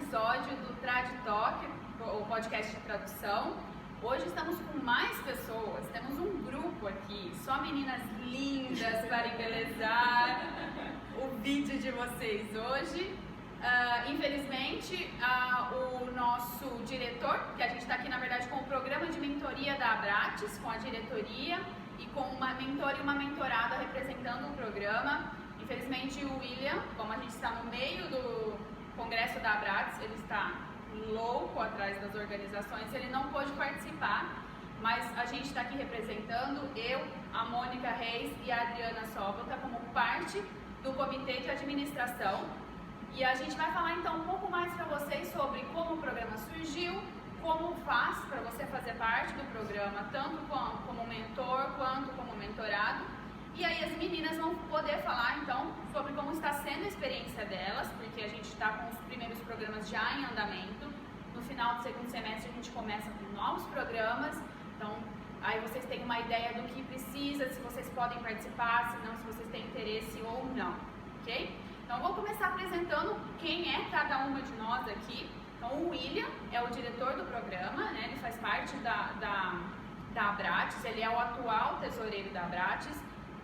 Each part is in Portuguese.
episódio do Trad Talk, o podcast de tradução. Hoje estamos com mais pessoas, temos um grupo aqui, só meninas lindas para embelezar o vídeo de vocês hoje. Infelizmente, o nosso diretor, que a gente está aqui na verdade com o programa de mentoria da Abrates, com a diretoria e com uma mentora e uma mentorada representando o programa. Infelizmente o William, como a gente está no meio do congresso da Abrates, ele está louco atrás das organizações, ele não pôde participar, mas a gente está aqui representando, eu, a Mônica Reis e a Adriana Sobota, como parte do comitê de administração. E a gente vai falar então um pouco mais para vocês sobre como o programa surgiu, como faz para você fazer parte do programa, tanto como mentor quanto como mentorado. E aí as meninas vão poder falar então sobre como está sendo a experiência delas, porque a gente está com os primeiros programas já em andamento. No final do segundo semestre a gente começa com novos programas, então aí vocês têm uma ideia do que precisa, se vocês podem participar, se não, se vocês têm interesse ou não, ok? Então eu vou começar apresentando quem é cada uma de nós aqui. Então o William é o diretor do programa, né? Ele faz parte da Abrates, ele é o atual tesoureiro da Abrates,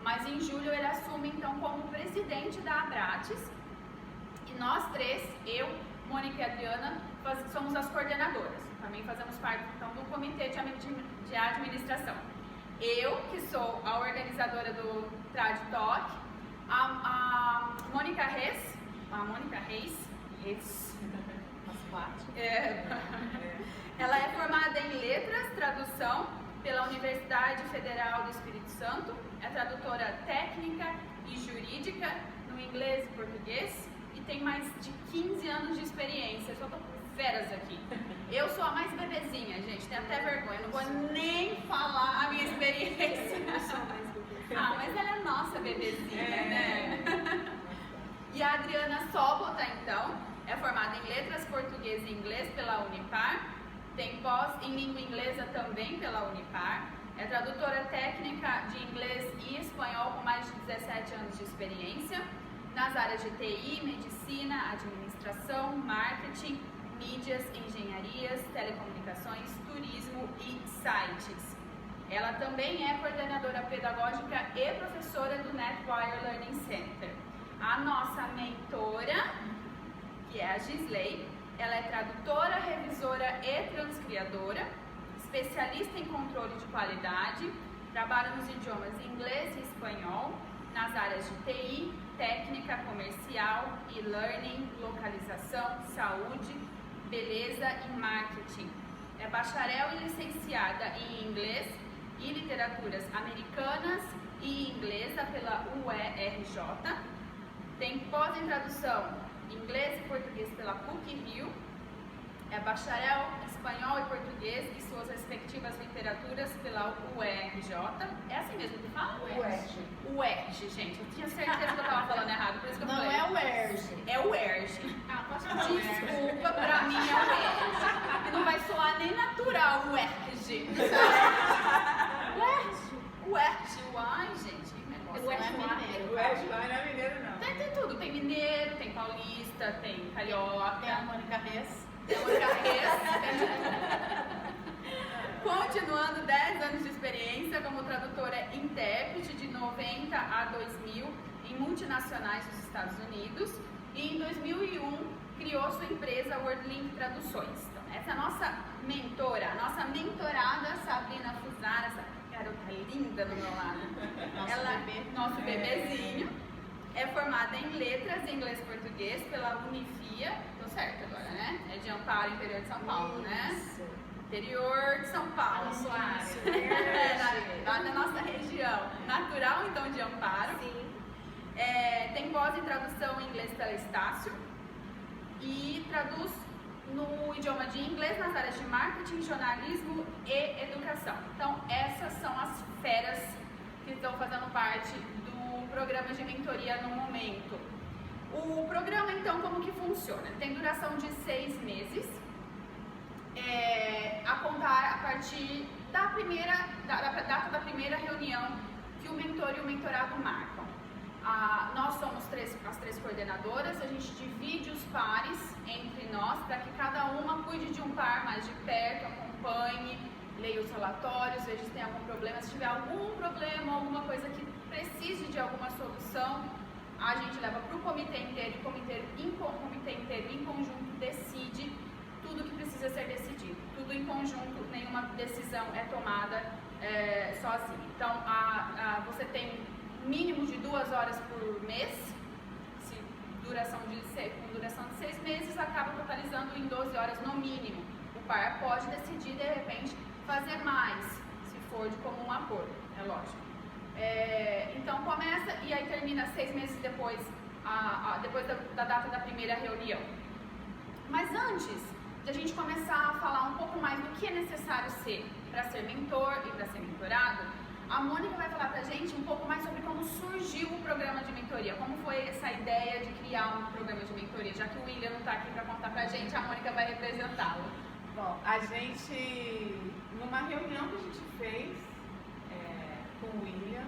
mas em julho ele assume então como presidente da Abrates. E nós três, eu, Mônica e Adriana, somos as coordenadoras. Também fazemos parte então do comitê de administração. Eu, que sou a organizadora do Trad Talk, a Mônica Reis, ela é formada em letras, tradução pela Universidade Federal do Espírito Santo, é tradutora técnica e jurídica no inglês e português e tem mais de 15 anos de experiência. Eu só tô com feras aqui. Eu sou a mais bebezinha, gente, tenho até vergonha, não vou nem falar a minha experiência. Eu sou a mais bebezinha. Ah, mas ela é nossa bebezinha, né? E a Adriana Sobota, então, é formada em letras português e inglês pela Unipar, tem pós em língua inglesa também pela Unipar, é tradutora técnica de inglês e espanhol com mais de 17 anos de experiência, nas áreas de TI, medicina, administração, marketing, mídias, engenharias, telecomunicações, turismo e sites. Ela também é coordenadora pedagógica e professora do NetWire Learning Center. A nossa mentora, que é a Gisley, ela é tradutora, revisora e transcriadora, especialista em controle de qualidade, trabalha nos idiomas inglês e espanhol, nas áreas de TI, técnica, comercial, e-learning, localização, saúde, beleza e marketing. É bacharel e licenciada em inglês e literaturas americanas e inglesa pela UERJ. Tem pós em tradução inglês e português pela PUC-Rio. É bacharel em espanhol e português e suas respectivas literaturas pela UERJ. É assim mesmo que fala? UERJ, gente. Eu tinha certeza que eu estava falando errado, por isso que eu falei. Não é UERJ. É UERJ. Posso falar Desculpa, pra mim é UERJ. E não vai soar nem natural UERJ. UERJ, uai, gente. UERJ não é mineiro, não. Tem tudo. Tem mineiro, tem paulista, tem carioca. Tem a Mônica Reis. Tem a Mônica Reis. Tem de tudo. Continuando 10 anos de experiência como tradutora intérprete de 90 a 2000 em multinacionais dos Estados Unidos. E em 2001 criou sua empresa WordLink Traduções. Então, essa é a nossa mentora, a nossa mentorada Sabrina Fusara, essa garota linda do meu lado. Nosso bebezinho, é formada em letras em inglês e português pela Unifia, tô certo agora, né? É de Amparo, interior de São Paulo, né? Interior de São Paulo, lá da nossa região. Natural, então, de Amparo. Sim. Tem pós em tradução em inglês pela Estácio e traduz no idioma de inglês nas áreas de marketing, jornalismo e educação. Então, essas são as feras que estão fazendo parte do programa de mentoria no momento. O programa, então, como que funciona? Tem duração de 6 meses, a contar a partir da data da primeira reunião que o mentor e o mentorado marcam. Nós somos as três coordenadoras, a gente divide os pares entre nós para que cada uma cuide de um par mais de perto, acompanhe, leia os relatórios, veja se tem algum problema. Se tiver algum problema, alguma coisa que precise de alguma solução, a gente leva para o comitê inteiro, e o comitê inteiro em conjunto decide tudo que precisa ser decidido. Tudo em conjunto, nenhuma decisão é tomada sozinha. Então, você tem mínimo de 2 horas por mês, com duração de 6 meses, acaba totalizando em 12 horas no mínimo. O par pode decidir, de repente, fazer mais, se for de comum acordo, é lógico. Então começa e aí termina 6 meses depois, depois da data da primeira reunião. Mas antes de a gente começar a falar um pouco mais do que é necessário ser para ser mentor e para ser mentorado, a Mônica vai falar pra gente um pouco mais sobre como surgiu o programa de mentoria, como foi essa ideia de criar um programa de mentoria, já que o William não está aqui para contar pra gente, a Mônica vai representá-lo. Bom, a gente, numa reunião que a gente fez com o William,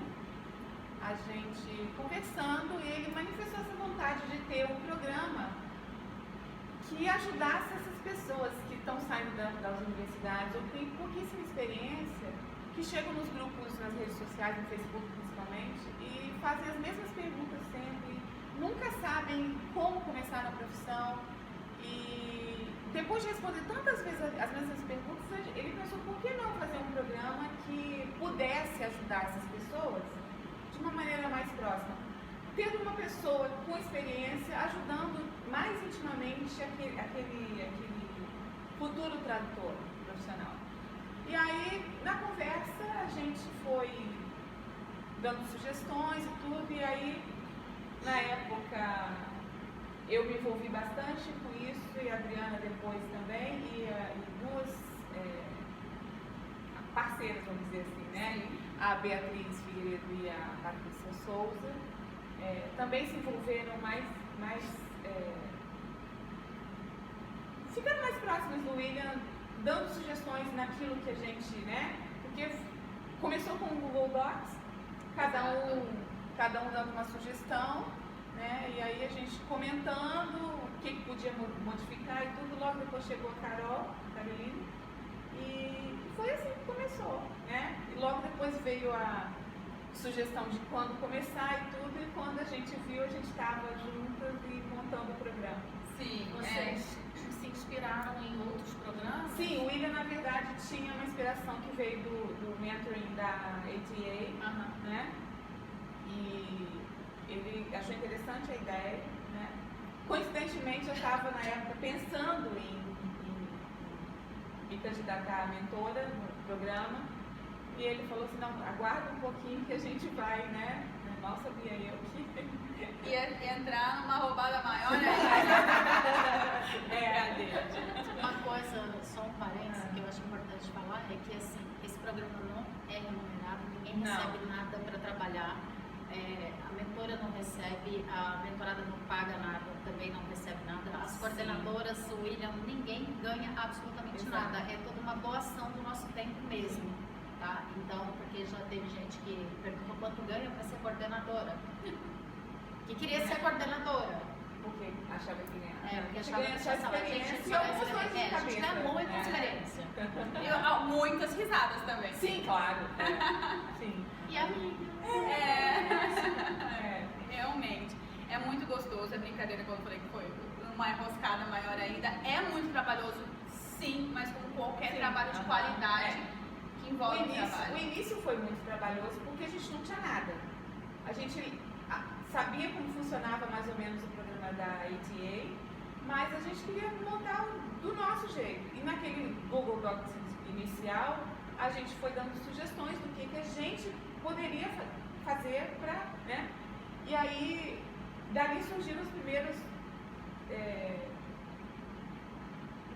a gente conversando, ele manifestou essa vontade de ter um programa que ajudasse essas pessoas que estão saindo das universidades ou têm pouquíssima experiência, que chegam nos grupos, nas redes sociais, no Facebook principalmente, e fazem as mesmas perguntas sempre, nunca sabem como começar na profissão, e depois de responder tantas vezes as mesmas perguntas, ele pensou, por que não fazer um programa que pudesse ajudar essas pessoas de uma maneira mais próxima? Tendo uma pessoa com experiência ajudando mais intimamente aquele futuro tradutor profissional. E aí, na conversa, a gente foi dando sugestões e tudo, e aí, na época, eu me envolvi bastante com isso, e a Adriana depois também, e duas parceiras, vamos dizer assim, né? A Beatriz Figueiredo e a Patrícia Souza, também se envolveram ficando mais próximas do William, dando sugestões naquilo que a gente, né? Porque começou com o Google Docs, cada um dando uma sugestão, né? E aí a gente comentando o que podia modificar e tudo. Logo depois chegou a Caroline, e foi assim que começou, né? E logo depois veio a sugestão de quando começar e tudo, e quando a gente viu, a gente estava juntas e montando o programa. Sim, vocês se inspiraram em outros programas? Sim, o William, na verdade, tinha uma inspiração que veio do mentoring da ATA, né? E ele achou interessante a ideia, né? Coincidentemente, eu estava, na época, pensando em me candidatar a mentora no programa, e ele falou assim, não, aguarda um pouquinho que a gente vai, né? Mal sabia eu que ia entrar numa roubada maior, né? Uma coisa, só um parênteses, que eu acho importante falar, é que assim, esse programa não é remunerado, ninguém recebe nada para trabalhar, a mentora não recebe, a mentorada não paga nada, também não recebe nada, as coordenadoras, o William, ninguém ganha absolutamente nada, é toda uma doação do nosso tempo mesmo, tá? Então, porque já teve gente que perguntou quanto ganha para ser coordenadora, que queria ser coordenadora. Porque achava que ganhava. Porque achava que experiência. A gente ganha muita experiência. E muitas risadas também. Sim, claro. Sim. E amiga. Realmente. É muito gostoso, é brincadeira quando eu falei que foi uma enroscada maior ainda. É muito trabalhoso, sim, mas como qualquer trabalho de qualidade que envolve trabalho. O início foi muito trabalhoso porque a gente não tinha nada. A gente sabia como funcionava mais ou menos o programa da ATA, mas a gente queria montar do nosso jeito. E naquele Google Docs inicial, a gente foi dando sugestões do que a gente poderia fazer para, né? E aí, dali surgiram os primeiros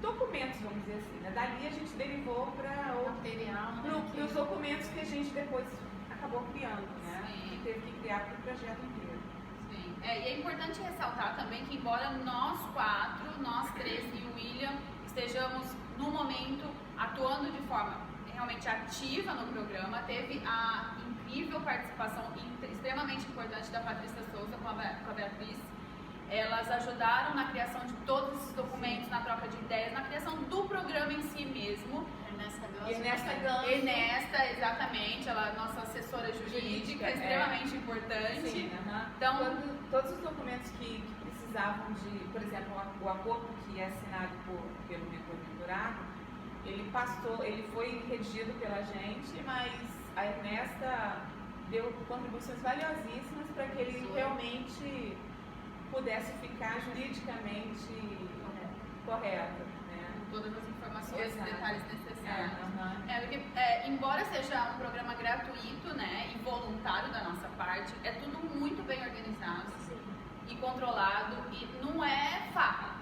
documentos, vamos dizer assim, né? Dali a gente derivou para os documentos que a gente depois acabou criando, né? Sim. E teve que criar para o projeto inteiro. Sim. E é importante ressaltar também que, embora nós três e o William, estejamos no momento atuando de forma realmente ativa no programa, teve a incrível participação extremamente importante importante da Patrícia Souza com a Beatriz. Elas ajudaram na criação de todos esses documentos, na troca de ideias, na criação do programa em si mesmo. Ernesta, exatamente, ela é nossa assessora jurídica, extremamente importante. Sim, Então, todos os documentos que precisavam de, por exemplo, o acordo que é assinado pelo mentor-mentorado, ele foi redigido pela gente, mas a Ernesta deu contribuições valiosíssimas para que ele realmente pudesse ficar juridicamente correto, né? Com todas as informações e detalhes necessários. Porque, embora seja um programa gratuito, né, e voluntário da nossa parte, é tudo muito bem organizado e controlado, e não é farra.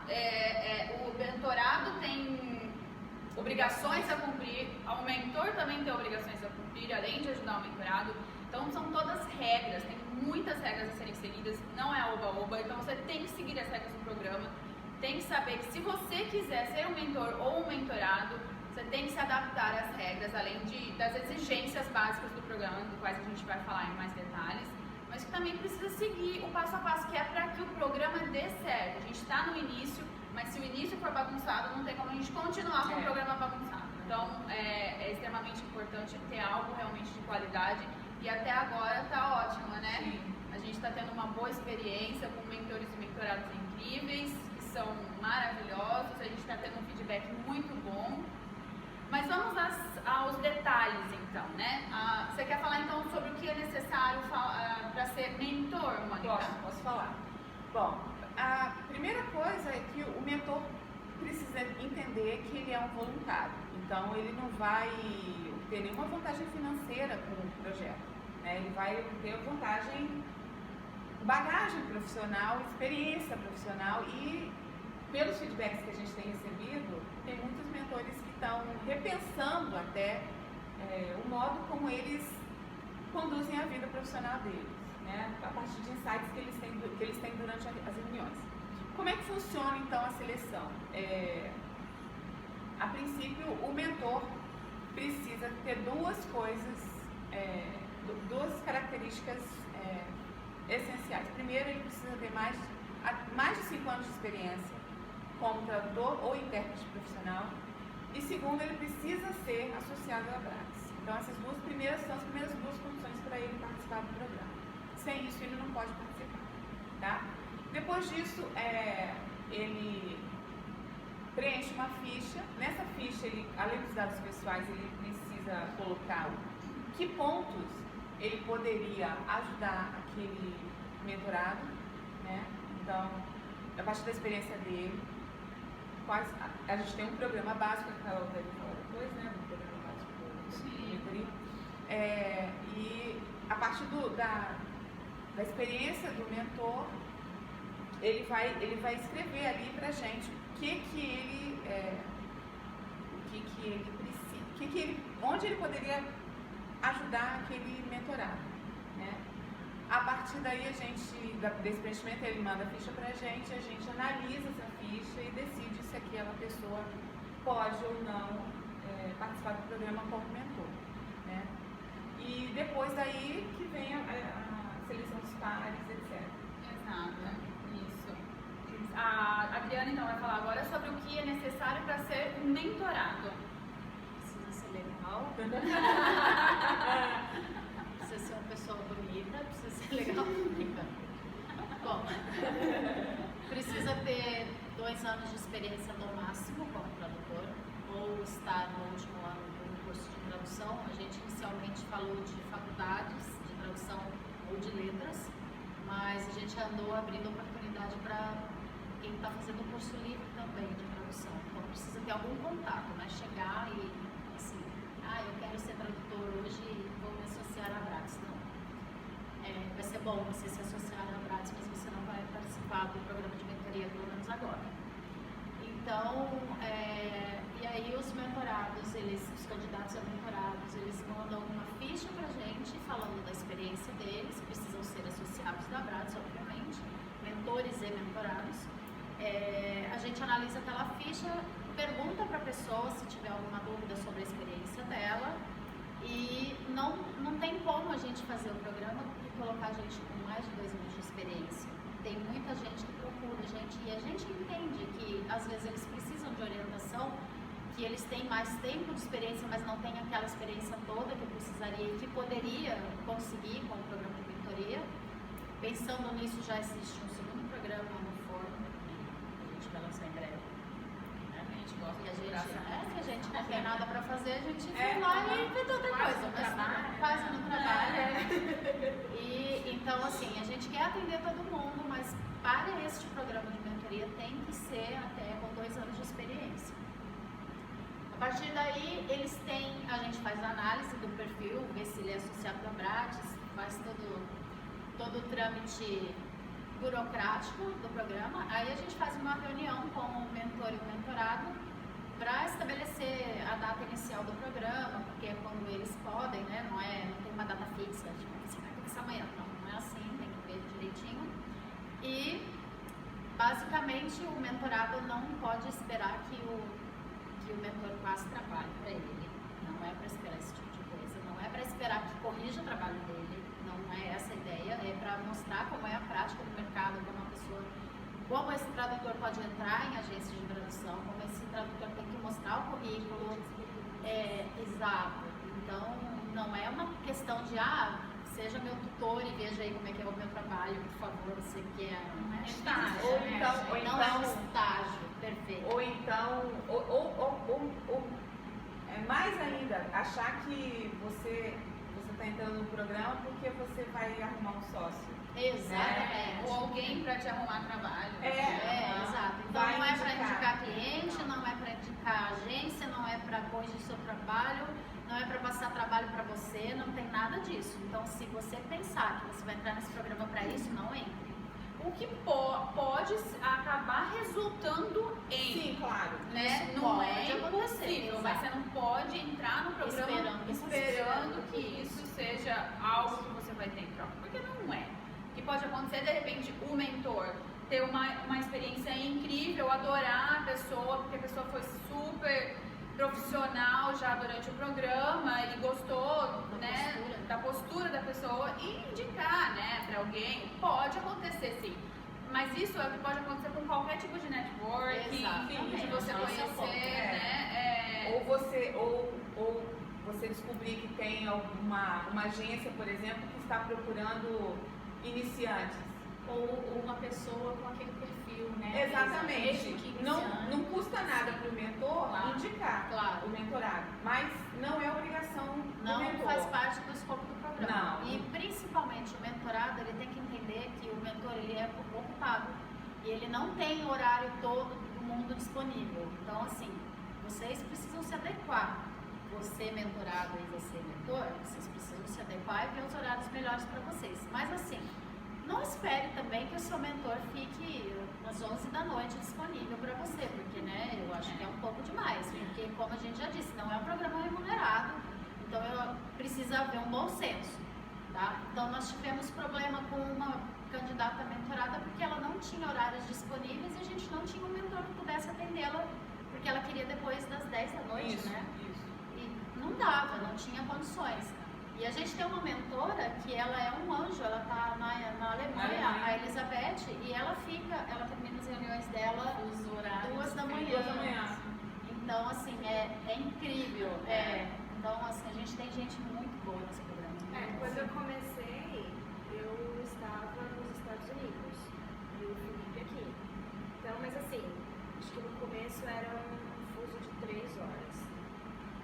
O mentorado tem obrigações a cumprir, o mentor também tem obrigações a cumprir, além de ajudar o mentorado. Então são todas regras, tem muitas regras a serem seguidas, não é oba-oba, então você tem que seguir as regras do programa, tem que saber que se você quiser ser um mentor ou um mentorado, você tem que se adaptar às regras, além das exigências básicas do programa, do quais a gente vai falar em mais detalhes, mas que também precisa seguir o passo a passo, que é para que o programa dê certo. A gente está no início, mas se o início for bagunçado, não tem como a gente continuar com o programa bagunçado. Então é extremamente importante ter algo realmente de qualidade. E até agora tá ótimo, né? Sim. A gente está tendo uma boa experiência com mentores e mentorados incríveis, que são maravilhosos, a gente está tendo um feedback muito bom. Mas vamos aos detalhes então, né? Você quer falar então sobre o que é necessário para ser mentor, Mônica? Posso falar. Bom, a primeira coisa é que o mentor precisa entender que ele é um voluntário, então ele não vai ter nenhuma vantagem financeira com o projeto, né? Ele vai ter bagagem profissional, experiência profissional, e pelos feedbacks que a gente tem recebido, tem muitos mentores que estão repensando até o modo como eles conduzem a vida profissional deles, né? A partir de insights que eles têm durante as reuniões. Como é que funciona então a seleção? A princípio, o mentor precisa ter duas características essenciais. Primeiro, ele precisa ter mais de 5 anos de experiência como tradutor ou intérprete profissional. E segundo, ele precisa ser associado à Abrax. Então, essas são as primeiras duas condições para ele participar do programa. Sem isso, ele não pode participar, tá? Depois disso, ele preenche uma ficha. Nessa ficha, além dos dados pessoais, ele precisa colocar que pontos ele poderia ajudar aquele mentorado, né? Então, a partir da experiência dele, a gente tem um programa básico, que a Carol deve falar depois, né? Um programa básico de mentoria. E a partir da experiência do mentor, ele vai escrever ali pra gente onde ele poderia ajudar aquele mentorado, né? A partir daí, desse preenchimento, ele manda a ficha pra gente, a gente analisa essa ficha e decide se aquela pessoa pode ou não participar do programa como mentor, né? E depois daí que vem a seleção dos pares, etc. Exato, isso. A Adriana então vai falar agora sobre o que é necessário para ser um mentorado. Precisa ser legal, precisa ser uma pessoa bonita, precisa ser legal. Bom, precisa ter 2 anos de experiência no máximo como tradutor, ou estar no último ano do curso de tradução. A gente inicialmente falou de faculdades de tradução ou de letras, mas a gente andou abrindo oportunidade para quem está fazendo o curso livre também de tradução. Então precisa ter algum contato, né? Chegar e assim, eu quero ser tradutor hoje e vou me associar à Abrax. Não. Vai ser bom você se associar à Abrax, mas você não vai participar do programa de mentoria, pelo menos agora. Então, e aí os mentorados, os candidatos a mentorados, eles mandam uma ficha pra gente falando da experiência deles, precisam ser associados da Abrax, obviamente, mentores e mentorados. A gente analisa aquela ficha, pergunta para a pessoa se tiver alguma dúvida sobre a experiência dela, e não tem como a gente fazer o programa e colocar a gente com avaliação, que eles têm mais tempo de experiência, mas não têm aquela experiência toda que precisaria e que poderia conseguir com o programa de mentoria. Pensando nisso, já existe um segundo programa no forno, que a gente vai lançar em breve. A gente gosta Que a de gente, graça. que a gente não tem nada para fazer, a gente vai lá e inventa outra coisa. Quase no trabalho. E então, assim, a gente quer atender todo mundo, mas para este programa de mentoria tem que ser até com 2 anos de experiência. A partir daí, eles têm, a gente faz a análise do perfil, vê se ele é associado da Bratis, faz todo o trâmite burocrático do programa. Aí a gente faz uma reunião com o mentor e o mentorado para estabelecer a data inicial do programa, porque é quando eles podem, né? Não tem uma data fixa, tipo, assim, vai começar amanhã. Não é assim, tem que ver direitinho. E, basicamente, o mentorado não pode esperar que o mentor passe trabalho para ele. Não é para esperar esse tipo de coisa, não é para esperar que corrija o trabalho dele, não é essa a ideia, é para mostrar como é a prática do mercado, como esse tradutor pode entrar em agências de tradução, como esse tradutor tem que mostrar o currículo. Exato. Então, não é uma questão de, seja meu tutor e veja aí como é que é o meu trabalho, por favor, você quer. Não é estágio. Não é um estágio, perfeito. Ou então, mais ainda, achar que você está entrando no programa porque você vai arrumar um sócio. Exatamente. Ou alguém para te arrumar trabalho. Exato. Então Vai não é para indicar. indicar cliente, não é para indicar agência, não é para corrigir o seu trabalho, não é para passar trabalho para você, não tem nada disso. Então, se você pensar que você vai entrar nesse programa para isso, não entre. O que pode acabar resultando em. Sim, claro. Né? Isso Não pode é acontecer, impossível, mas exato. você não pode entrar no programa esperando que isso seja algo que você vai ter em troca, porque não é. O que pode acontecer, de repente, o mentor ter uma experiência incrível, adorar a pessoa, porque a pessoa foi super profissional já durante o programa e gostou da postura da pessoa e indicar, né, para alguém. Pode acontecer, sim. Mas isso é o que pode acontecer com qualquer tipo de network, de você conhecer, né? Ou você descobrir que tem uma agência, por exemplo, que está procurando iniciantes. Ou uma pessoa com aquele perfil, né? Exatamente. Não custa nada para o mentor indicar o mentorado, mas não é obrigação do mentor. Não faz parte do escopo do programa. Não. E principalmente o mentorado, ele tem que entender que o mentor ele é ocupado e ele não tem o horário todo do mundo disponível. Então, assim, vocês precisam se adequar. Você mentorado e você mentor, vocês precisam se adequar e ver os horários melhores para vocês. Mas assim, não espere também que o seu mentor fique às 11 da noite disponível para você, porque, né, eu acho que é um pouco demais, porque, como a gente já disse, não é um programa remunerado, então precisa haver um bom senso, tá? Então, nós tivemos problema com uma candidata mentorada porque ela não tinha horários disponíveis e a gente não tinha um mentor que pudesse atendê-la, porque ela queria depois das 10 da noite, né? E não dava, não tinha condições. E a gente tem uma mentora que ela é um anjo, ela tá na Alemanha, a Elizabeth, e ela termina as reuniões dela 2 da manhã. Então, assim, é incrível. Então, assim, a gente tem gente muito boa nesse programa. Quando eu comecei, eu estava nos Estados Unidos e o Felipe aqui. Então, mas assim, acho que no começo era um fuso de 3 horas.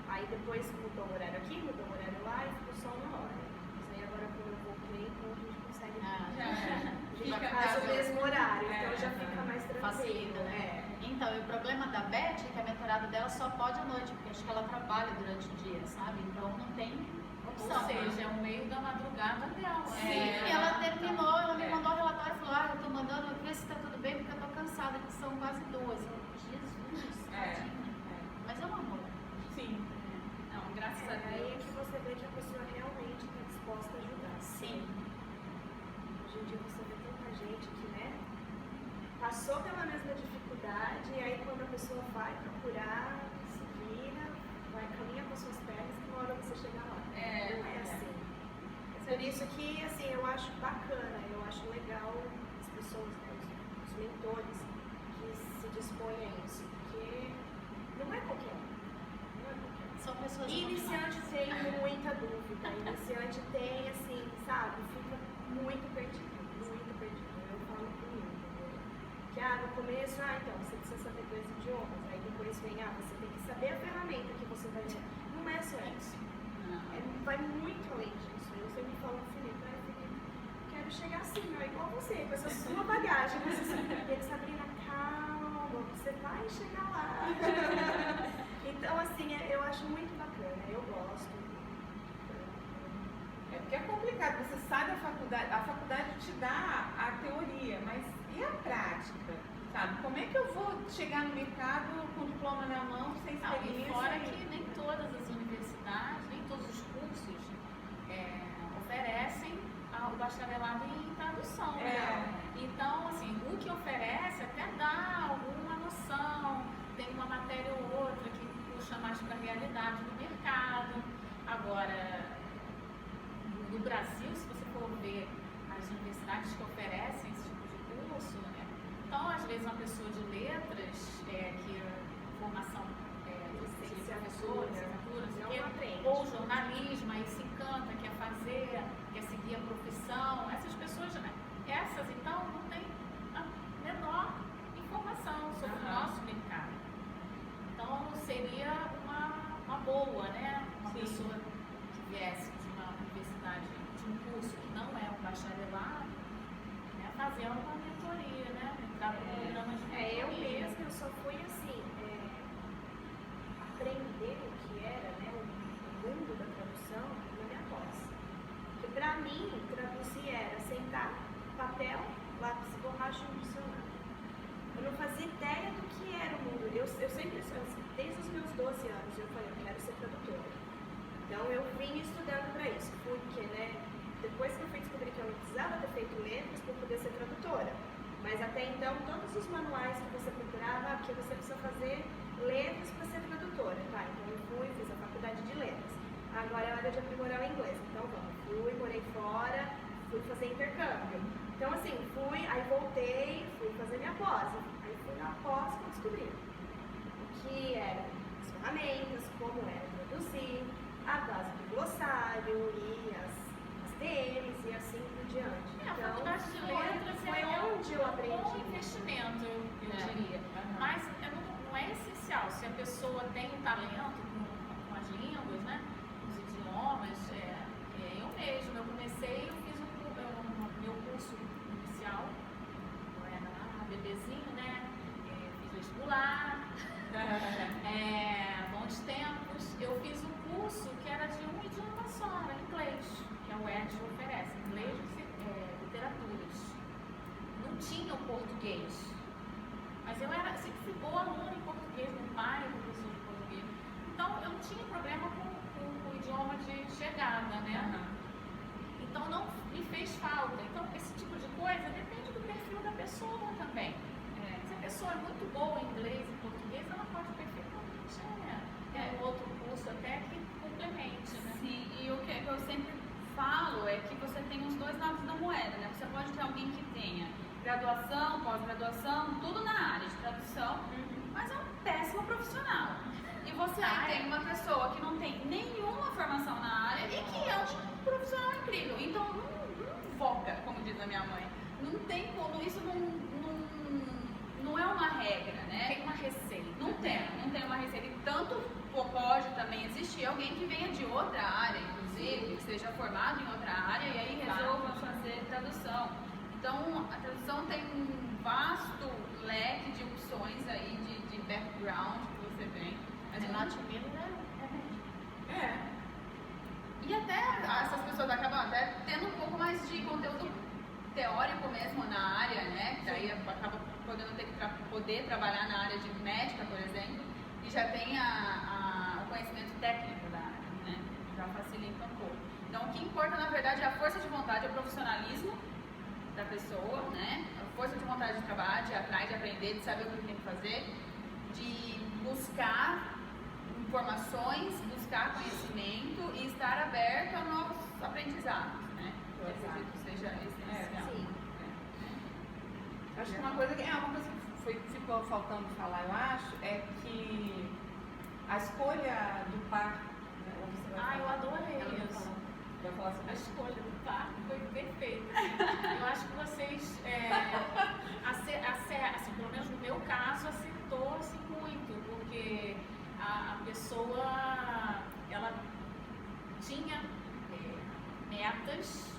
Aí depois mudou o horário aqui, mudou o horário lá e ficou só 1 hora. Mas aí agora quando eu voltei, então a gente consegue. A gente faz o mesmo horário, então já fica mais tranquilo. Facilita, né? Então, e o problema da Beth é que a mentorada dela só pode à noite, porque acho que ela trabalha durante o dia, sabe? Então não tem opção. Ou seja, é o meio da madrugada dela. Sim, ela terminou, ela me mandou o relatório e falou, eu tô mandando, ver se tá tudo bem, porque eu tô cansada, que são quase 2. Jesus, tadinha. Mas é um amor. Sim. Não, graças a Aí é Deus. que você vê que a pessoa realmente está disposta a ajudar. Sim. Hoje em dia você vê tanta gente que, né, passou pela mesma dificuldade e aí quando a pessoa vai procurar, se vira, caminha com suas pernas que uma hora você chega lá. Não é assim. Por isso que, assim, eu acho bacana, eu acho legal as pessoas, né, os mentores que se dispõem a isso, porque não São pessoas E iniciante tem muita dúvida, iniciante tem, assim, sabe, fica muito perdido, muito perdido. Eu falo comigo, entendeu? Que, no começo, então, você precisa saber dois idiomas, aí depois vem, você tem que saber a ferramenta que você vai usar. Não é só isso, vai muito além disso. Eu sempre falo pro Felipe, Felipe, quero chegar assim, igual você, com essa sua bagagem, com essa sua Sabrina, calma, você vai chegar lá. Então, assim, eu acho muito bacana, eu gosto. É porque é complicado, você sai da faculdade, a faculdade te dá a teoria, mas e a prática? Sabe? Como é que eu vou chegar no mercado com o diploma na mão, sem experiência? E fora que nem todas as universidades, nem todos os cursos oferecem o bacharelado em tradução, né? Então, assim, o que oferece até dá alguma noção, tem uma matéria ou outra que puxa mais para a realidade do mercado. Agora, no Brasil, se você for ver as universidades que oferecem esse tipo de curso, né? Então, às vezes, uma pessoa de letras, que formação de professor, licenciatura, ou jornalismo, aí se encanta, quer fazer, quer seguir a profissão, essas pessoas, essas, então, não têm a menor informação sobre o nosso mercado. Então, seria uma boa, né? Uma pessoa que viesse de uma universidade, de um curso que não é um bacharelado, né? Fazer uma mentoria, né? Entrar no programa de mentoria. Eu mesma, eu só fui assim, aprender o que era, né, o mundo da tradução na minha pós. Porque pra mim, traduzir era sentar, papel, lápis e borracha e um dicionário. Eu não fazia ideia do que era o mundo. Eu sempre, desde os meus 12 anos, eu falei, eu quero ser tradutora. Então eu vim estudando para isso, porque, né, depois que eu fui descobrir que eu não precisava ter feito letras para poder ser tradutora. Mas até então, todos os manuais que você procurava, porque você precisa fazer letras para ser tradutora, tá? Então eu fiz a faculdade de letras. Agora é hora de aprimorar o inglês. Então vamos, morei fora, fui fazer intercâmbio. Então assim, aí voltei, fui fazer minha pós. Aí fui na pós que eu descobri o que eram as ferramentas, como era traduzir, a base do glossário e as TMs e assim por diante. A faculdade de letras foi onde eu aprendi. Um bom investimento, eu diria. Mas não é essencial. Se a pessoa tem um talento com as línguas, né? Os idiomas, eu mesma. Eu comecei, eu fiz meu curso inicial, eu era bebezinho, né? Fiz vestibular, bons tempos. Eu fiz um curso que era de um idioma só, era inglês, que a UERJ oferece, inglês e literaturas. Não tinha o português. Mas eu sempre fui boa aluna em português, meu pai é professor de português. Então, eu não tinha problema com o idioma de chegada, né? Então, não me fez falta. Então, esse tipo de coisa depende do perfil da pessoa também. Se a pessoa é muito boa em inglês e português, ela pode perfeitamente ter um outro curso até que complemente, né? Sim, e o que eu sempre falo é que você tem os dois lados da moeda, né? Você pode ter alguém que tenha graduação, pós-graduação, tudo na área de tradução, mas é um péssimo profissional. E você aí tem uma pessoa que não tem nenhuma formação na área e que é um profissional incrível. Então não voga, como diz a minha mãe. Não tem como, isso não é uma regra, né? Tem uma receita. Não tem uma receita. E tanto pode também existir alguém que venha de outra área, inclusive, que seja formado em outra área e aí resolva fazer tradução. Então, a tradução tem um vasto leque de opções aí, de background que você tem. Mas Nath Miller é mesmo. E até essas pessoas acabam até tendo um pouco mais de conteúdo teórico mesmo na área, né? Que daí acaba podendo ter que poder trabalhar na área de médica, por exemplo, e já tem o conhecimento técnico da área, né? Já facilita um pouco. Então, o que importa, na verdade, é a força de vontade, é o profissionalismo da pessoa, né? A força de vontade de trabalhar, de ir atrás, de aprender, de saber o que tem que fazer, de buscar informações, buscar conhecimento e estar aberto a novos aprendizados, né? Eu acredito que seja essencial. Sim. Acho que uma coisa que ficou faltando falar, eu acho, é que A escolha do par, né? Ou você vai Eu falar? adorei Ela vai isso. falar. Vai falar A sobre isso? escolha do par foi perfeita. Eu acho que vocês, assim, pelo menos no meu caso, acertou assim, muito, porque a pessoa ela tinha metas,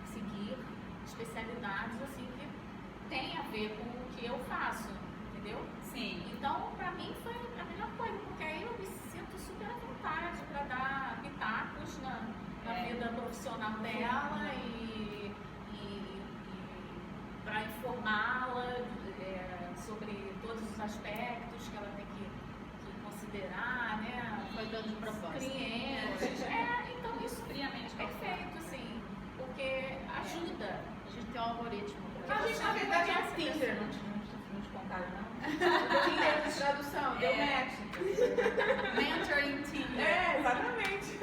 seguir especialidades assim que tem a ver com o que eu faço, entendeu? Sim. Então, pra mim foi a melhor coisa, porque aí eu me sinto super à vontade pra dar pitacos na vida profissional dela e pra informá-la sobre todos os aspectos que ela tem que considerar, né? Foi dando de propósito. Clientes. Então isso Friamente é perfeito, assim, porque ajuda. A gente tem um algoritmo. A gente, na verdade, é o Tinder, não te contaram, não? O Tinder de tradução, deu match. Mentoring team. Exatamente.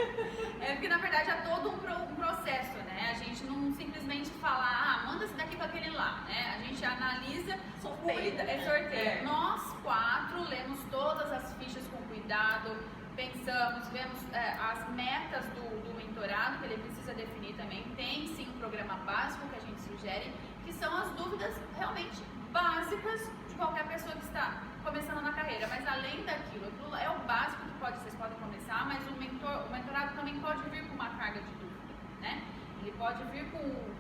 Porque na verdade é todo um processo, né? A gente não simplesmente fala, manda esse daqui para aquele lá, né? A gente analisa, Sorteio. sorteio. Nós 4 lemos todas as fichas com cuidado, pensamos, vemos as metas do mentorado que ele precisa definir também. Tem sim um programa básico que a gente sugere, que são as dúvidas realmente básicas de qualquer pessoa que está começando na carreira. Mas além daquilo, aquilo é o básico que vocês podem começar, mas o mentorado também pode vir com uma carga de dúvida, né? Ele pode vir com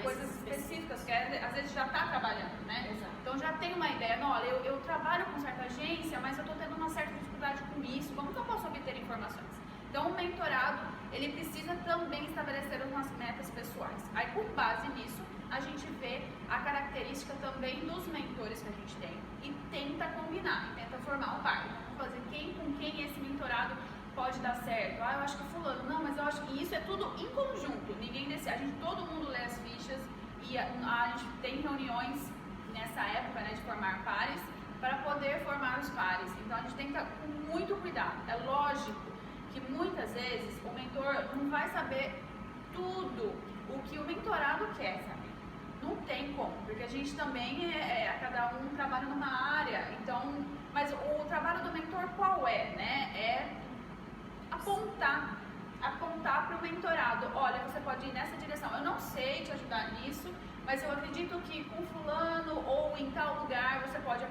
coisas específicas, que às vezes já está trabalhando, né? Exato. Então já tem uma ideia, olha, eu trabalho com certa agência, mas eu estou tendo uma certa dificuldade com isso, como que eu posso obter informações? Então o mentorado, ele precisa também estabelecer umas metas pessoais. Aí com base nisso, a gente vê a característica também dos mentores que a gente tem e tenta combinar, e tenta formar um par. Vamos fazer com quem esse mentorado pode dar certo. Eu acho que fulano, não, mas eu acho que isso é tudo em conjunto. Ninguém decide, todo mundo lê as fichas e a gente tem reuniões nessa época, né, de formar pares para poder formar os pares. Então a gente tem que estar com muito cuidado. É lógico que muitas vezes o mentor não vai saber tudo o que o mentorado quer saber. Não tem como, porque a gente também cada um trabalha numa área, então, mas o trabalho do mentor qual é, né? É apontar para o mentorado, olha, você pode ir nessa direção, eu não sei te ajudar nisso, mas eu acredito que com fulano ou em tal lugar você pode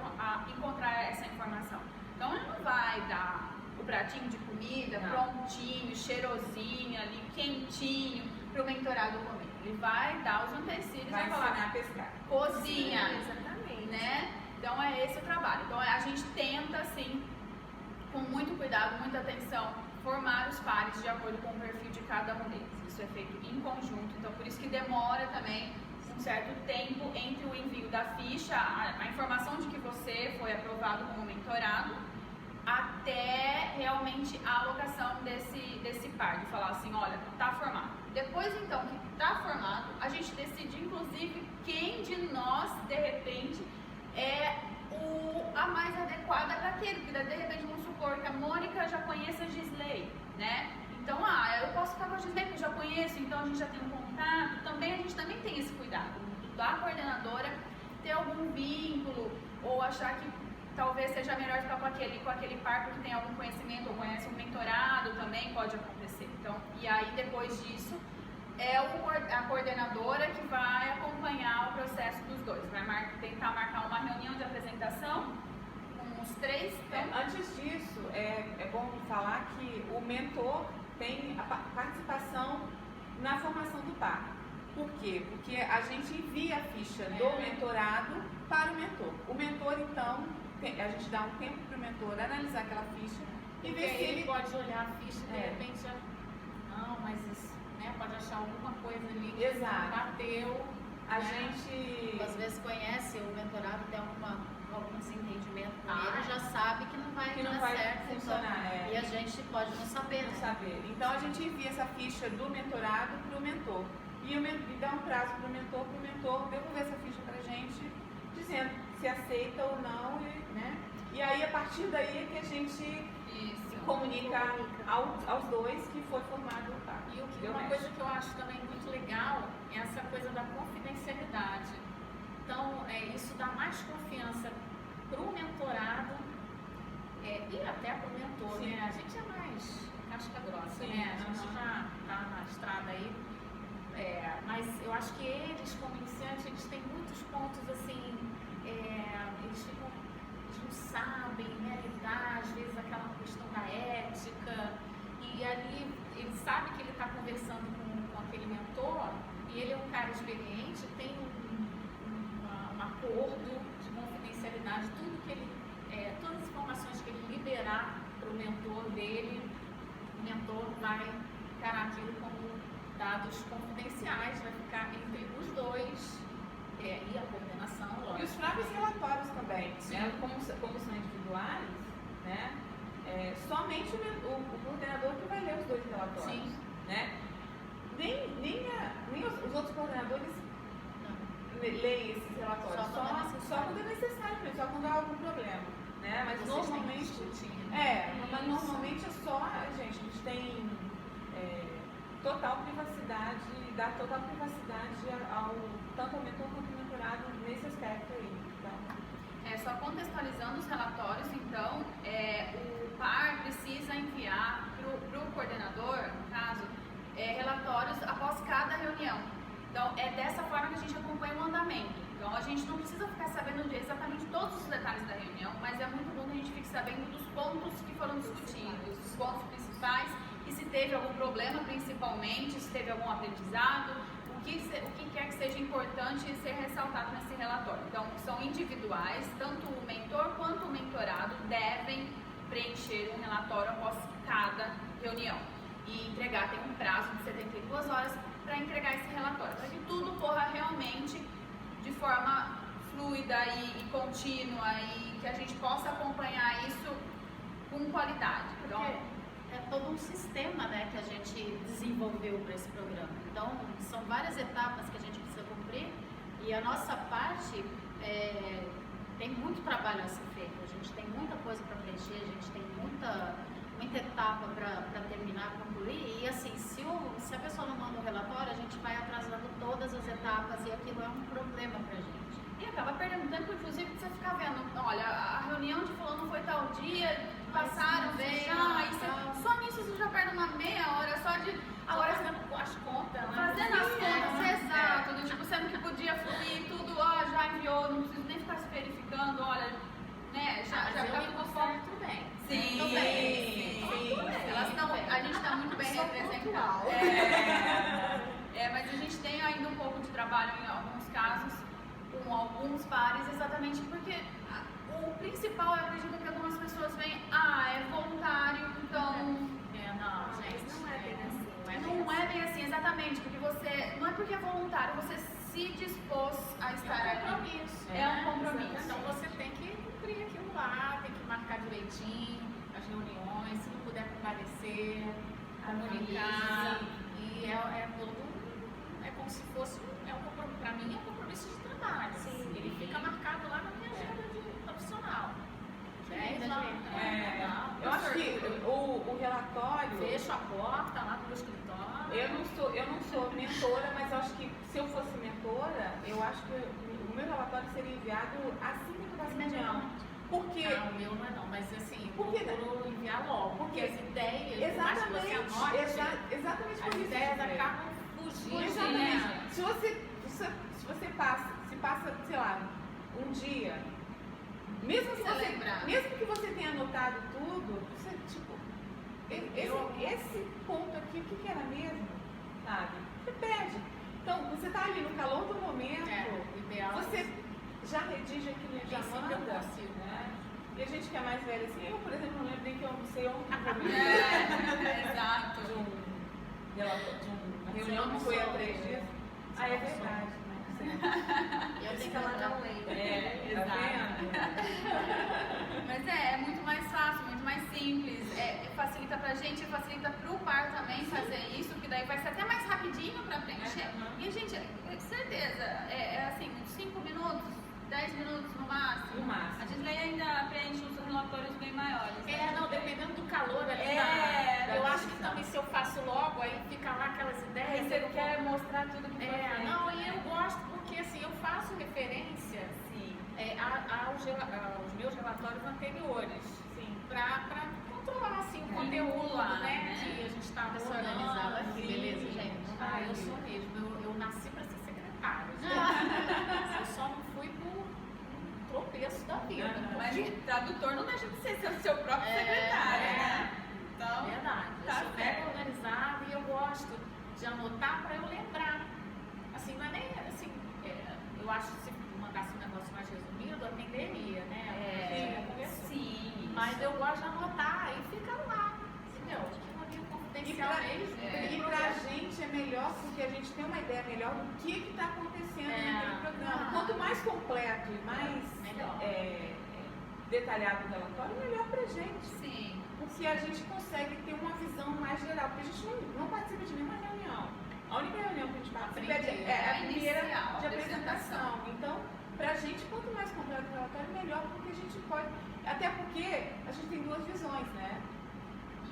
encontrar essa informação. Então ele não vai dar o pratinho de comida prontinho, cheirosinho ali, quentinho, para o mentorado comer. Ele vai dar os utensílios, Vai vai falar, ensinar a pescar. cozinha, Exatamente. né? Então é esse o trabalho. Então a gente tenta, assim, com muito cuidado, muita atenção, formar os pares de acordo com o perfil de cada um deles. Isso é feito em conjunto, então por isso que demora também um certo tempo entre o envio da ficha, a informação de que você foi aprovado como mentorado, até realmente a alocação desse par, de falar assim, olha, tá formado. Depois então que tá formado, a gente decide inclusive quem de nós, de repente, é a mais adequada para aquele, porque de repente vamos supor que a Mônica já conhece a Gisley, né? Então, eu posso ficar com a Gisley, porque eu já conheço, então a gente já tem um contato. Também a gente também tem esse cuidado da coordenadora ter algum vínculo ou achar que talvez seja melhor ficar com aquele par porque tem algum conhecimento ou conhece um mentorado, também pode acontecer. Então, e aí depois disso é a coordenadora que vai acompanhar o processo dos dois, vai tentar marcar uma reunião de apresentação com os 3. Então, Antes disso, é bom falar que o mentor tem a participação na formação do par. Por quê? Porque a gente envia a ficha do mentorado para o mentor. O mentor, então, a gente dá um tempo para o mentor analisar aquela ficha e ver se ele pode olhar a ficha e de repente mas isso, né, pode achar alguma coisa ali que Exato. bateu. A né? gente Às vezes conhece o mentorado, tem algum desentendimento com ele, já sabe que não vai dar certo, funcionar. então, e a gente pode não saber, não né? saber. Então a gente envia essa ficha do mentorado para o mentor. E dá um prazo para o mentor devolver essa ficha para a gente, dizendo se aceita ou não, né? E aí a partir daí é que a gente comunica aos dois que foi formado o par. E uma coisa que eu acho também muito legal é essa coisa da confidencialidade. Então, isso dá mais confiança para o mentorado e até para o mentor, Sim. né? A gente é mais casca grossa, Sim, né? A gente aham. já está na estrada aí. Mas eu acho que eles, como iniciantes, eles têm muitos pontos assim, eles não sabem, né, lidar, às vezes aquela questão da ética, e ali ele sabe que ele está conversando com aquele mentor, e ele é um cara experiente, tem um acordo de confidencialidade, tudo que ele, todas as informações que ele liberar para o mentor dele, o mentor vai encarar aquilo como dados confidenciais, vai ficar entre os dois, e a coordenação, E lógico. os próprios relatórios também, Sim. né? Como são individuais, né? Somente o coordenador que vai ler os 2 relatórios. Sim. Né? Nem os outros coordenadores Não. leem esses relatórios, Só quando é necessário. só quando é necessário, mesmo, só quando há algum problema. Né? Mas Vocês têm que normalmente. discutir, né? Mas Isso. normalmente é só, gente, a gente tem total privacidade, dá total privacidade tanto ao mentor quanto ao mentorado nesse aspecto aí. Então, Só contextualizando os relatórios, então, o par precisa enviar para o coordenador, no caso, relatórios após cada reunião. Então, é dessa forma que a gente acompanha o andamento. Então, a gente não precisa ficar sabendo de exatamente todos os detalhes da reunião, mas é muito bom que a gente fique sabendo dos pontos que foram discutidos, dos pontos principais, e se teve algum problema, principalmente, se teve algum aprendizado, o que quer que seja importante ser ressaltado nesse relatório. Então, são individuais, tanto o mentor quanto o mentorado devem preencher um relatório após cada reunião e entregar. Tem um prazo de 72 horas para entregar esse relatório, para que tudo corra realmente de forma fluida e contínua e que a gente possa acompanhar isso com qualidade. Então, É todo um sistema, né, que a gente desenvolveu para esse programa. Então, são várias etapas que a gente precisa cumprir e a nossa parte tem muito trabalho a ser feito. A gente tem muita coisa para preencher, a gente tem muita etapa para terminar, concluir. E assim, se a pessoa não manda o relatório, a gente vai atrasando todas as etapas e aquilo é um problema para a gente. e acaba perdendo tempo, inclusive, de você ficar vendo, olha, a reunião de fulano foi tal dia, passaram, veio, já, aí você, tal. só nisso você já perde uma meia hora só de. Agora Agora fazendo as contas, né? fazendo as Sim, contas, exato, do tipo, sendo que podia fluir tudo, já enviou, não preciso nem ficar se verificando, olha, né, já Mas eu fica me tudo conformo muito bem. Sim, Muito bem. Elas estão, a gente está muito bem Sou representada. pontual. Mas a gente tem ainda um pouco de trabalho em alguns casos, com alguns pares, exatamente porque o principal, eu acredito que algumas pessoas veem, é voluntário, então Não, Mas gente. não é bem assim. não é bem assim, exatamente, porque você, não é porque é voluntário, você se dispôs a estar É um ali. compromisso. É um compromisso. Então você tem que cumprir aquilo lá, tem que marcar direitinho as reuniões, se não puder comparecer, comunicar. E é todo. É como se fosse um compromisso. Para mim é um compromisso de trabalho. Sim. Ele fica marcado lá na minha agenda de profissional. eu acho que o relatório. Fecho a porta lá pro escritório. Eu não sou mentora, mas eu acho que se eu fosse mentora, eu acho que o meu relatório seria enviado assim que eu tivesse reunião. Porque. Não, o meu não é não, mas assim, Porque- procuro enviar logo, porque as ideias, por mais que você Exatamente, anote, exatamente por as isso. ideias André. acabam fugindo, Exatamente. né? Se você passa, sei lá, um dia, mesmo que Você lembrar. mesmo que você tenha anotado tudo, você, tipo, esse ponto aqui, o que era mesmo? Sabe? Você perde. Então, você tá ali no calor do momento, O ideal você já redige aquilo e já Nem sempre eu manda. consigo. Né? E a gente que é mais velha assim, eu, por exemplo, não lembro nem que eu almocei ontem Exato. de uma reunião que foi há 3 dias. É verdade, né? Eu tenho que ela lembrar. não lembra. Tá vendo? Mas é muito mais fácil, muito mais simples. Facilita pra gente, facilita pro par também fazer isso, que daí vai ser até mais rapidinho pra preencher. E a gente, com certeza, assim, uns 5 minutos, 10 minutos no máximo. No máximo. A gente ainda preenche uns relatórios bem maiores. Não, dependendo do calor ali da eu acho que discussão. também se eu faço logo, aí fica lá aquelas Aí ideias. você eu quer mostrar tudo que foi feito. Não, e eu gosto porque assim, eu faço referência Sim. aos meus relatórios anteriores. Sim. para controlar assim, o conteúdo, né, que a gente está Pra se organizar, olha que beleza, gente. Eu sou mesmo, eu nasci para ser secretária. Eu só não fui por um tropeço da vida. Mas tradutor não deixa de ser seu próprio secretário, né? Então, Verdade. Eu tá sou mega certo. organizada e eu gosto de anotar para eu lembrar. Assim, não é nem assim, eu acho que se mandasse um negócio mais resumido, eu atenderia, né? Sim. Mas eu gosto de anotar e fica lá. Entendeu? Fica ali confidencial mesmo. E pra gente é melhor porque a gente tem uma ideia melhor do que está acontecendo naquele programa. Quanto mais completo e mais Melhor. detalhado o relatório, melhor pra gente. Sim. Porque a gente consegue ter uma visão mais geral. Porque a gente não participa de nenhuma reunião. A única reunião que a gente participa é a primeira inicial, de a apresentação. Então, pra gente, quanto mais completo o relatório, melhor, porque a gente pode. Até porque a gente tem duas visões, né?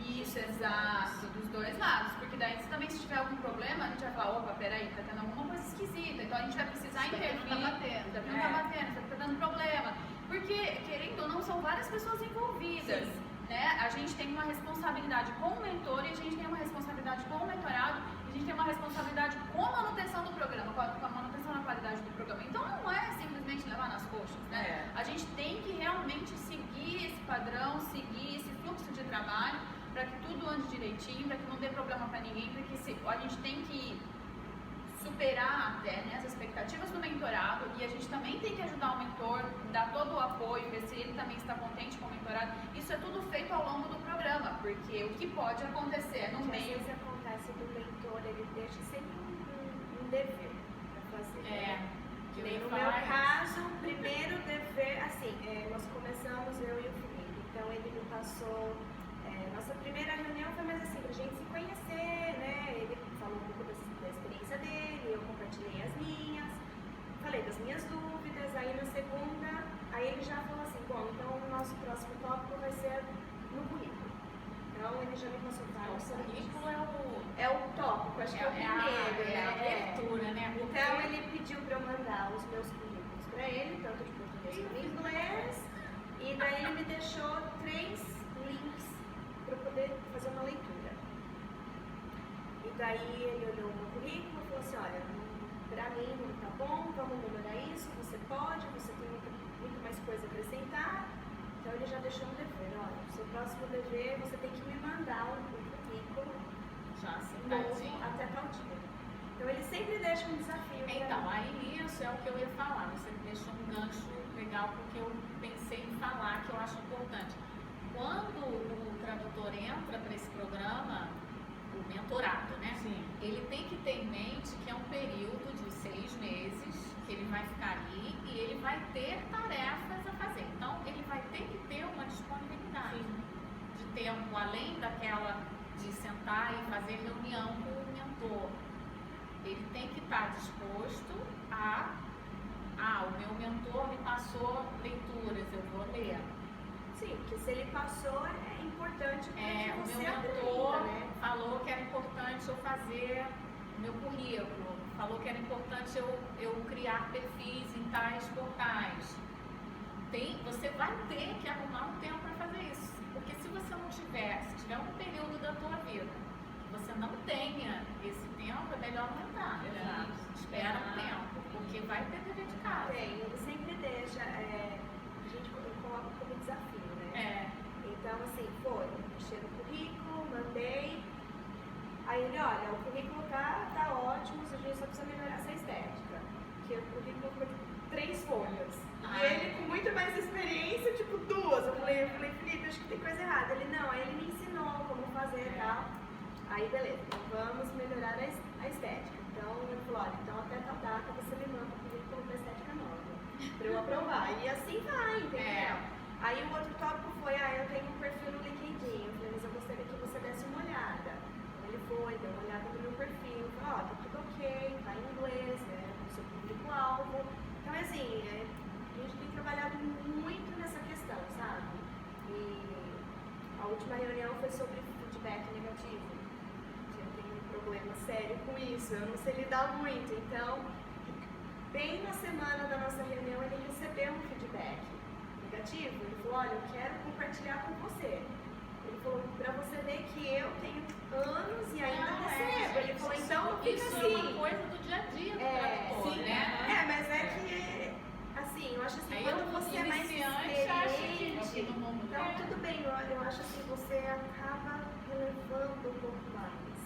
Isso, exato, dos dois lados. Porque daí, também, se tiver algum problema, a gente vai falar, opa, peraí, tá tendo alguma coisa esquisita. Então a gente vai precisar intervir. Não tá batendo. Não tá batendo, tá dando problema. Porque, querendo ou não, são várias pessoas envolvidas. Né? A gente tem uma responsabilidade com o mentor e a gente tem uma responsabilidade com o mentorado e a gente tem uma responsabilidade com a manutenção do programa, com a manutenção da qualidade do programa. Então não é simplesmente levar nas coxas, né? A gente tem que realmente seguir esse padrão, seguir esse fluxo de trabalho para que tudo ande direitinho, para que não dê problema para ninguém, porque a gente tem que superar até, né, as expectativas do mentorado e a gente também tem que ajudar o mentor, dar todo o apoio, ver se ele também está contente com o mentorado. Isso é tudo feito ao longo do programa, porque o que pode acontecer no Às meio... vezes acontece do mentor, ele deixa sempre um dever para fazer. Que Nem eu no ia meu falar isso. caso, primeiro dever, assim, nós começamos, eu e o Felipe, então ele me passou, nossa primeira reunião foi mais assim, pra gente se conhecer, né, ele falou um pouco da experiência dele, eu compartilhei as minhas, falei das minhas dúvidas, aí na segunda, aí ele já falou assim, bom, então o nosso próximo tópico vai ser no currículo. Então ele já me passou vários O currículo é o tópico, acho que é o primeiro, é a né? abertura, né? Então ele pediu para eu mandar os meus currículos para ele, tanto de português como de inglês, e daí ele me deixou 3 links para eu poder fazer uma leitura. E daí ele olhou o meu currículo e falou assim, olha, para mim não tá bom, vamos melhorar isso, você pode, você tem muito mais coisa a acrescentar. Então ele já deixou um dever, olha, o seu próximo dever, você tem que me mandar um currículo Já assim, novo até tal dia. Então ele sempre deixa um desafio. Então, aí isso é o que eu ia falar. Você deixou um gancho legal porque eu pensei em falar que eu acho importante. Quando o tradutor entra para esse programa, o mentorado, né? Sim. Ele tem que ter em mente que é um período de 6 meses que ele vai ficar ali e ele vai ter tarefas a fazer. Então, ele vai ter que ter uma disponibilidade de tempo, além daquela de sentar e fazer reunião com o mentor. Ele tem que estar disposto o meu mentor me passou leituras, eu vou ler. Sim, porque se ele passou, é importante para que O você meu aprenda, mentor né? falou que era importante eu fazer o meu currículo, falou que era importante eu criar perfis em tais portais. Você vai ter que arrumar um tempo para fazer isso, porque se você não tiver, se tiver um período da tua vida que você não tenha esse tempo, é melhor não entrar. Espera um tempo, porque vai ter dever de casa. Tem, ele sempre deixa, a gente coloca como desafio, né? Então, assim, foi, mexer no currículo, mandei. Aí ele, olha, o currículo tá ótimo, a gente só precisa melhorar essa estética. Porque o currículo foi 3 folhas. E ele, com muito mais experiência, tipo 2. Eu falei, Felipe, acho que tem coisa errada. Ele, não, aí ele me ensinou como fazer e tal. Aí, beleza, então vamos melhorar a estética. Então, ele falou, olha, então até tal data você me manda o currículo da estética nova, pra eu aprovar. E assim vai, entendeu? Aí o outro tópico foi, eu tenho um perfil no LinkedIn. Eu falei, mas eu gostaria que você desse uma olhada. Ele foi, deu uma olhada no meu perfil, falou, tá tudo ok, tá em inglês, né, no seu público-alvo. Então, assim, a gente tem trabalhado muito nessa questão, sabe? E a última reunião foi sobre feedback negativo. Eu tenho um problema sério com isso, eu não sei lidar muito. Então, bem na semana da nossa reunião, ele recebeu um feedback negativo, ele falou, olha, eu quero compartilhar com você. Ele falou, pra você ver que eu tenho anos e ainda recebo. Ele falou, então não fica isso assim. é uma coisa do dia a dia do tradutor, sim, né? mas é que, assim, eu acho assim, Aí quando você é mais iniciante, acha que experiente, no mundo então tudo bem, eu acho assim, você acaba relevando um pouco mais.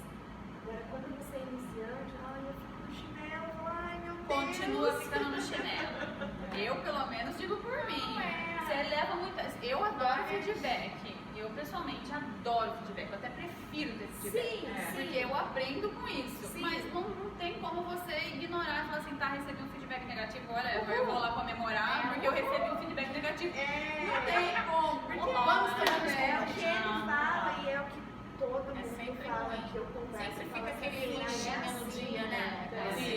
Agora, quando você é iniciante, ai, eu fico no chinelo, ai, meu Deus. Continua ficando no chinelo. Eu, pelo menos, digo por mim. Você leva muitas. Eu adoro feedback. Eu, pessoalmente, adoro feedback. Eu até prefiro ter feedback. Sim. Porque eu aprendo com isso. Sim. Mas não tem como você ignorar e falar assim, tá, recebi um feedback negativo, whatever. Eu vou lá comemorar porque eu recebi um feedback negativo. Não tem como. Porque Vamos é o que ele não. fala e é o que todo É mundo sempre fala, ruim. que eu converso. Sempre e fica falo aquele assim, luxinho no assim, dia, né?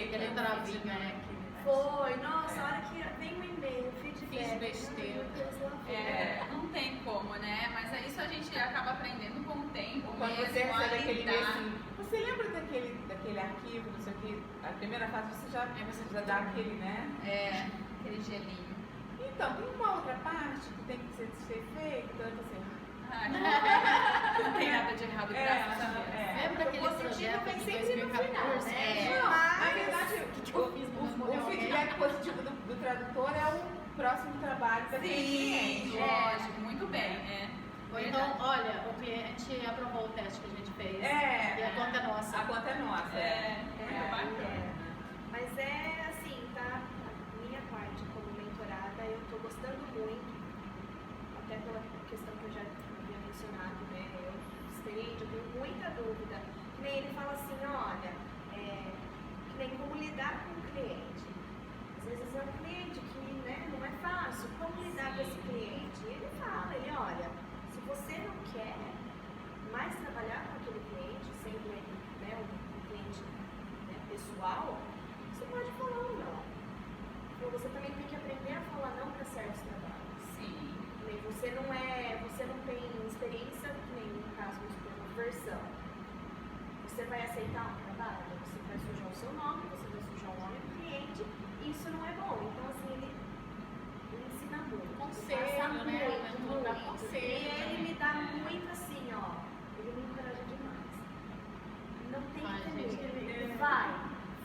Aquele travinho, né? Foi, nossa, a hora que vem um e-mail, feedback. Fiz besteira. Ai, meu Deus, lá foi. não tem como, né? Mas isso a gente acaba aprendendo com o tempo. Quando mesmo, você recebe a aquele lidar. e-mail assim, você lembra daquele arquivo, não sei o que, a primeira fase você já dá aquele, né? Aquele gelinho. Então, tem uma outra parte que tem que ser feita, então você... Não tem nada de errado, graças a Deus. Lembra aquele positivo projeto vem de sempre no 2014? final, né? Não, na Mas- verdade, o feedback positivo do tradutor é o próximo trabalho daquele Sim, cliente. lógico, muito bem. Ou então, olha, o cliente aprovou o teste que a gente fez. É. E a conta é nossa. A conta é nossa. Muito bacana. Mas é assim, tá? A minha parte como mentorada, eu tô gostando muito, até pela questão que eu já havia mencionado, né? Eu sei, eu tenho muita dúvida. Que nem ele fala assim, olha, que nem como lidar com o cliente. Às vezes é um cliente que, né, não é fácil. Como lidar com esse cliente? E ele fala, olha, se você não quer mais trabalhar com aquele cliente, sendo ele, né, um cliente, né, pessoal, você pode falar um não. Então você também tem que aprender a falar não para certos trabalhos. Sim. Nem você não tem experiência, nem no caso de versão. Você vai aceitar um trabalho, você vai sujar o seu nome, você vai sujar o nome do cliente, e isso não é bom. Então assim, ele ensina muito. Conselho, passa né? muito, Dá muito. conselho E ele também. me dá muito assim, ó. Ele me encoraja demais. Não tem Ai, que gente, temer.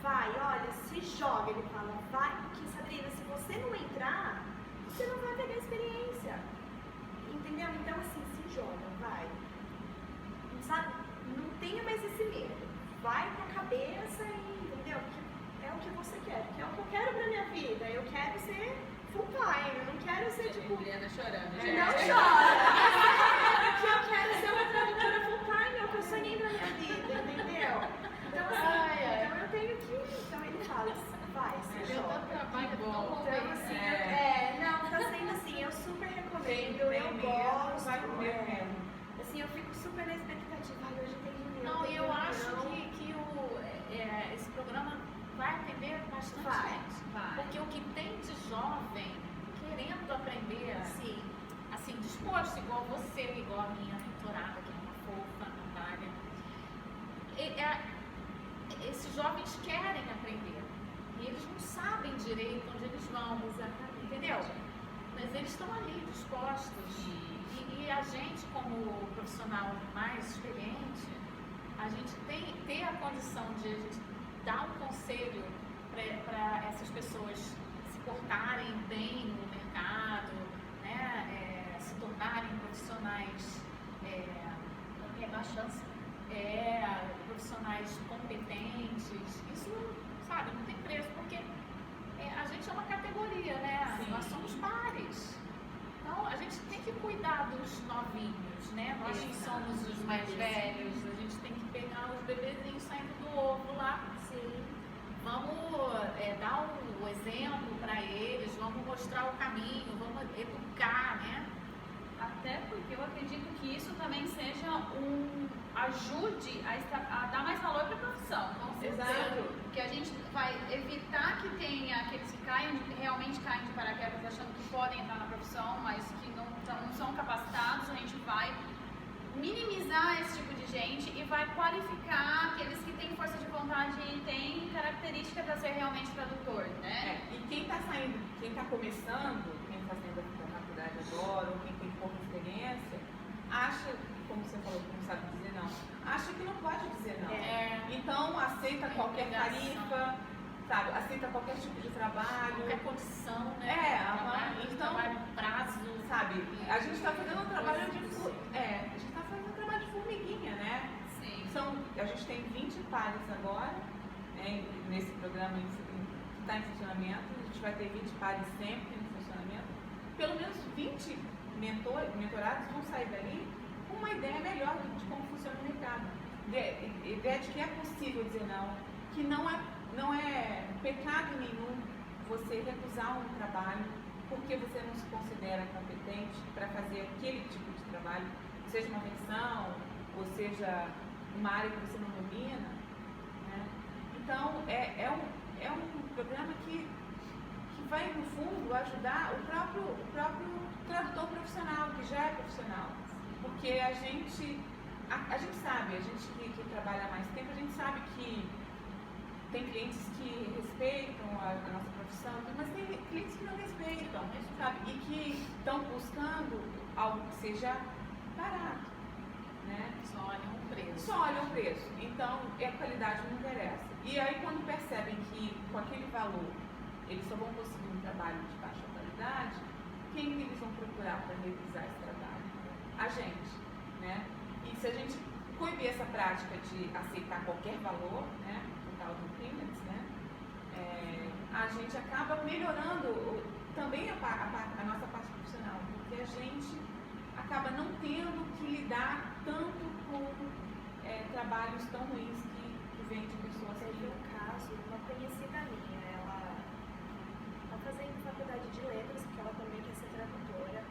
Vai, olha, se joga, ele fala, vai, porque Sabrina, se você não entrar, você não vai pegar experiência. Entendeu? Então assim, se joga, vai. Sabe? Não tenha mais esse medo. Vai com a cabeça e, entendeu? Porque é o que você quer, que é o que eu quero pra minha vida. Eu quero ser full time, eu não quero ser tipo. Juliana chorando, Não gente. chora! Que eu quero ser uma tradutora full time, é o que eu sonhei na minha vida, entendeu? Então assim, então eu tenho que. Então ele fala, vai, se Deu joga. tanto trabalho, Que bom. tão Então, assim, não, tá sendo assim, eu super recomendo, eu gosto. Vai comer mesmo. Assim, eu fico super na expectativa, ai, hoje tem reunião. Não, tem e eu acho reunião. que esse programa vai atender bastante Vai, gente. vai. Porque o que tem de jovem querendo aprender, Sim, assim, disposto, igual você, igual a minha mentorada, que é uma fofa, Natália. Esses jovens querem aprender. E eles não sabem direito onde eles vão. exatamente. Entendeu? Mas eles estão ali dispostos. E a gente, como profissional mais experiente, a gente tem que ter a condição de a gente dar um conselho para essas pessoas se portarem bem no mercado, né? Se tornarem profissionais, Tem mais chance. profissionais competentes. Isso, sabe, não tem preço, porque a gente é uma categoria, né? Sim. Nós somos pares. Então, a gente tem que cuidar dos novinhos, né? Nós que somos os mais velhos, a gente tem que pegar os bebezinhos saindo do ovo lá. Sim. Vamos dar o exemplo para eles, vamos mostrar o caminho, vamos educar, né? Até porque eu acredito que isso também seja ajude a dar mais valor para a profissão. Exato. Que a gente vai evitar que tenha aqueles que realmente caem de paraquedas achando que podem entrar na profissão, mas que não são capacitados. A gente vai minimizar esse tipo de gente e vai qualificar aqueles que têm força de vontade e têm característica para ser realmente tradutor, né? E quem está saindo, quem está começando, quem fazendo a faculdade agora, ou quem tem pouca experiência, acha, como você falou, que não sabe dizer não, acha que não pode dizer não. Então aceita qualquer tarifa, sabe? Aceita qualquer tipo de trabalho. Qualquer condição, né? Então, trabalho, prazo. Sabe? A gente está fazendo um trabalho de formiguinha, né? Sim. A gente tem 20 pares agora, né, nesse programa que está em funcionamento. A gente vai ter 20 pares sempre em funcionamento. Pelo menos 20 mentorados vão sair dali com uma ideia melhor de como funciona o mercado. Ideia de que é possível dizer não, que não é pecado nenhum você recusar um trabalho porque você não se considera competente para fazer aquele tipo de trabalho, seja uma versão, ou seja uma área que você não domina, né? Então, é um programa que vai, no fundo, ajudar o próprio tradutor profissional, que já é profissional. Porque a gente sabe, a gente que trabalha há mais tempo, a gente sabe que tem clientes que respeitam a nossa profissão, mas tem clientes que não respeitam, sabe? E que estão buscando algo que seja barato, né? Só olham o preço. Só olham o preço. Então, a qualidade não interessa. E aí, quando percebem que com aquele valor eles só vão conseguir um trabalho de baixa qualidade, quem que eles vão procurar para revisar esse trabalho? A gente, né? E se a gente coibir essa prática de aceitar qualquer valor, né? Do Peanuts, né? A gente acaba melhorando também a nossa parte profissional, porque a gente acaba não tendo que lidar tanto com trabalhos tão ruins que vêm de pessoas. Teve um caso, uma conhecida minha, ela está fazendo faculdade de letras, porque ela também quer ser tradutora,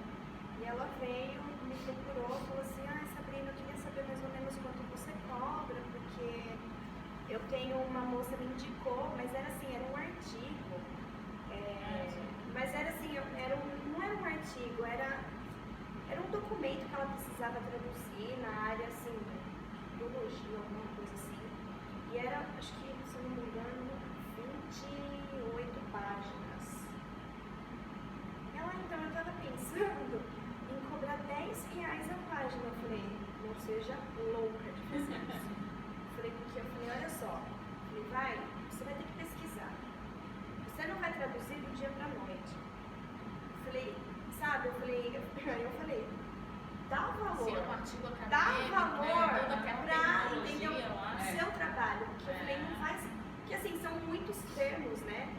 e ela veio, me procurou, falou assim, Sabrina, eu queria saber mais ou menos quanto você cobra, porque eu tenho uma moça me indicou, mas era assim, era um artigo. Mas era assim, não era um artigo, era um documento que ela precisava traduzir na área assim, biologia, alguma coisa assim. E era, acho que, se não me engano, 28 páginas. Ela, então, eu estava pensando em cobrar R$10 a página. Eu falei, não seja louca de fazer isso. Eu falei, olha só, você vai ter que pesquisar. Você não vai traduzir do dia pra noite. Eu falei, aí eu falei, dá valor. Se é um artigo acadêmico, Dá valor pra entender o seu trabalho. Porque eu falei, não faz. Porque assim, são muitos termos, né?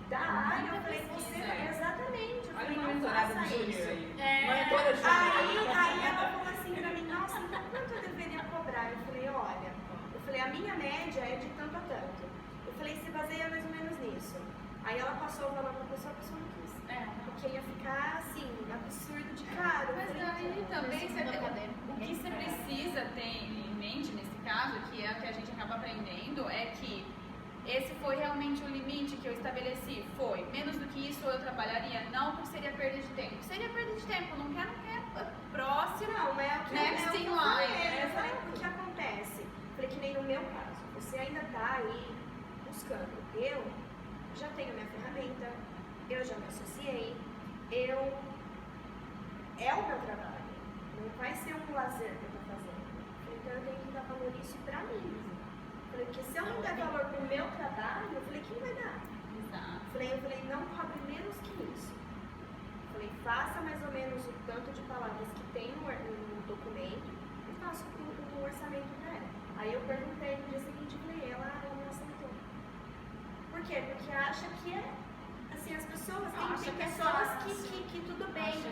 Da área, eu falei, você vai. Exatamente. Eu falei, não faça isso. Aí ela falou assim pra mim, nossa, então quanto eu deveria cobrar? Eu falei, olha. A minha média é de tanto a tanto. Eu falei, se baseia mais ou menos nisso. Aí ela passou o valor pra pessoa, a pessoa não quis. Porque ia ficar, assim, absurdo de caro. Mas daí também o que você precisa ter em mente nesse caso, que é o que a gente acaba aprendendo, é que esse foi realmente o limite que eu estabeleci. Foi. Menos do que isso eu trabalharia? Não, porque seria perda de tempo. Seria perda de tempo, não quer. Próximo, não, é o que next in line. O que acontece? Falei que nem no meu caso, você ainda está aí buscando. Eu já tenho minha ferramenta, eu já me associei, é o meu trabalho, não vai ser um lazer que eu estou fazendo. Então eu tenho que dar valor isso para mim. Falei, porque se eu não der valor para o meu trabalho, eu falei, quem vai dar? Exato. Eu falei, não cobre menos que isso. Falei, faça mais ou menos o tanto de palavras que tem no documento e faça o orçamento para ela. Aí eu perguntei no dia seguinte pra ela não aceitou. Por quê? Porque acha que assim, as pessoas, tem pessoas que tudo bem,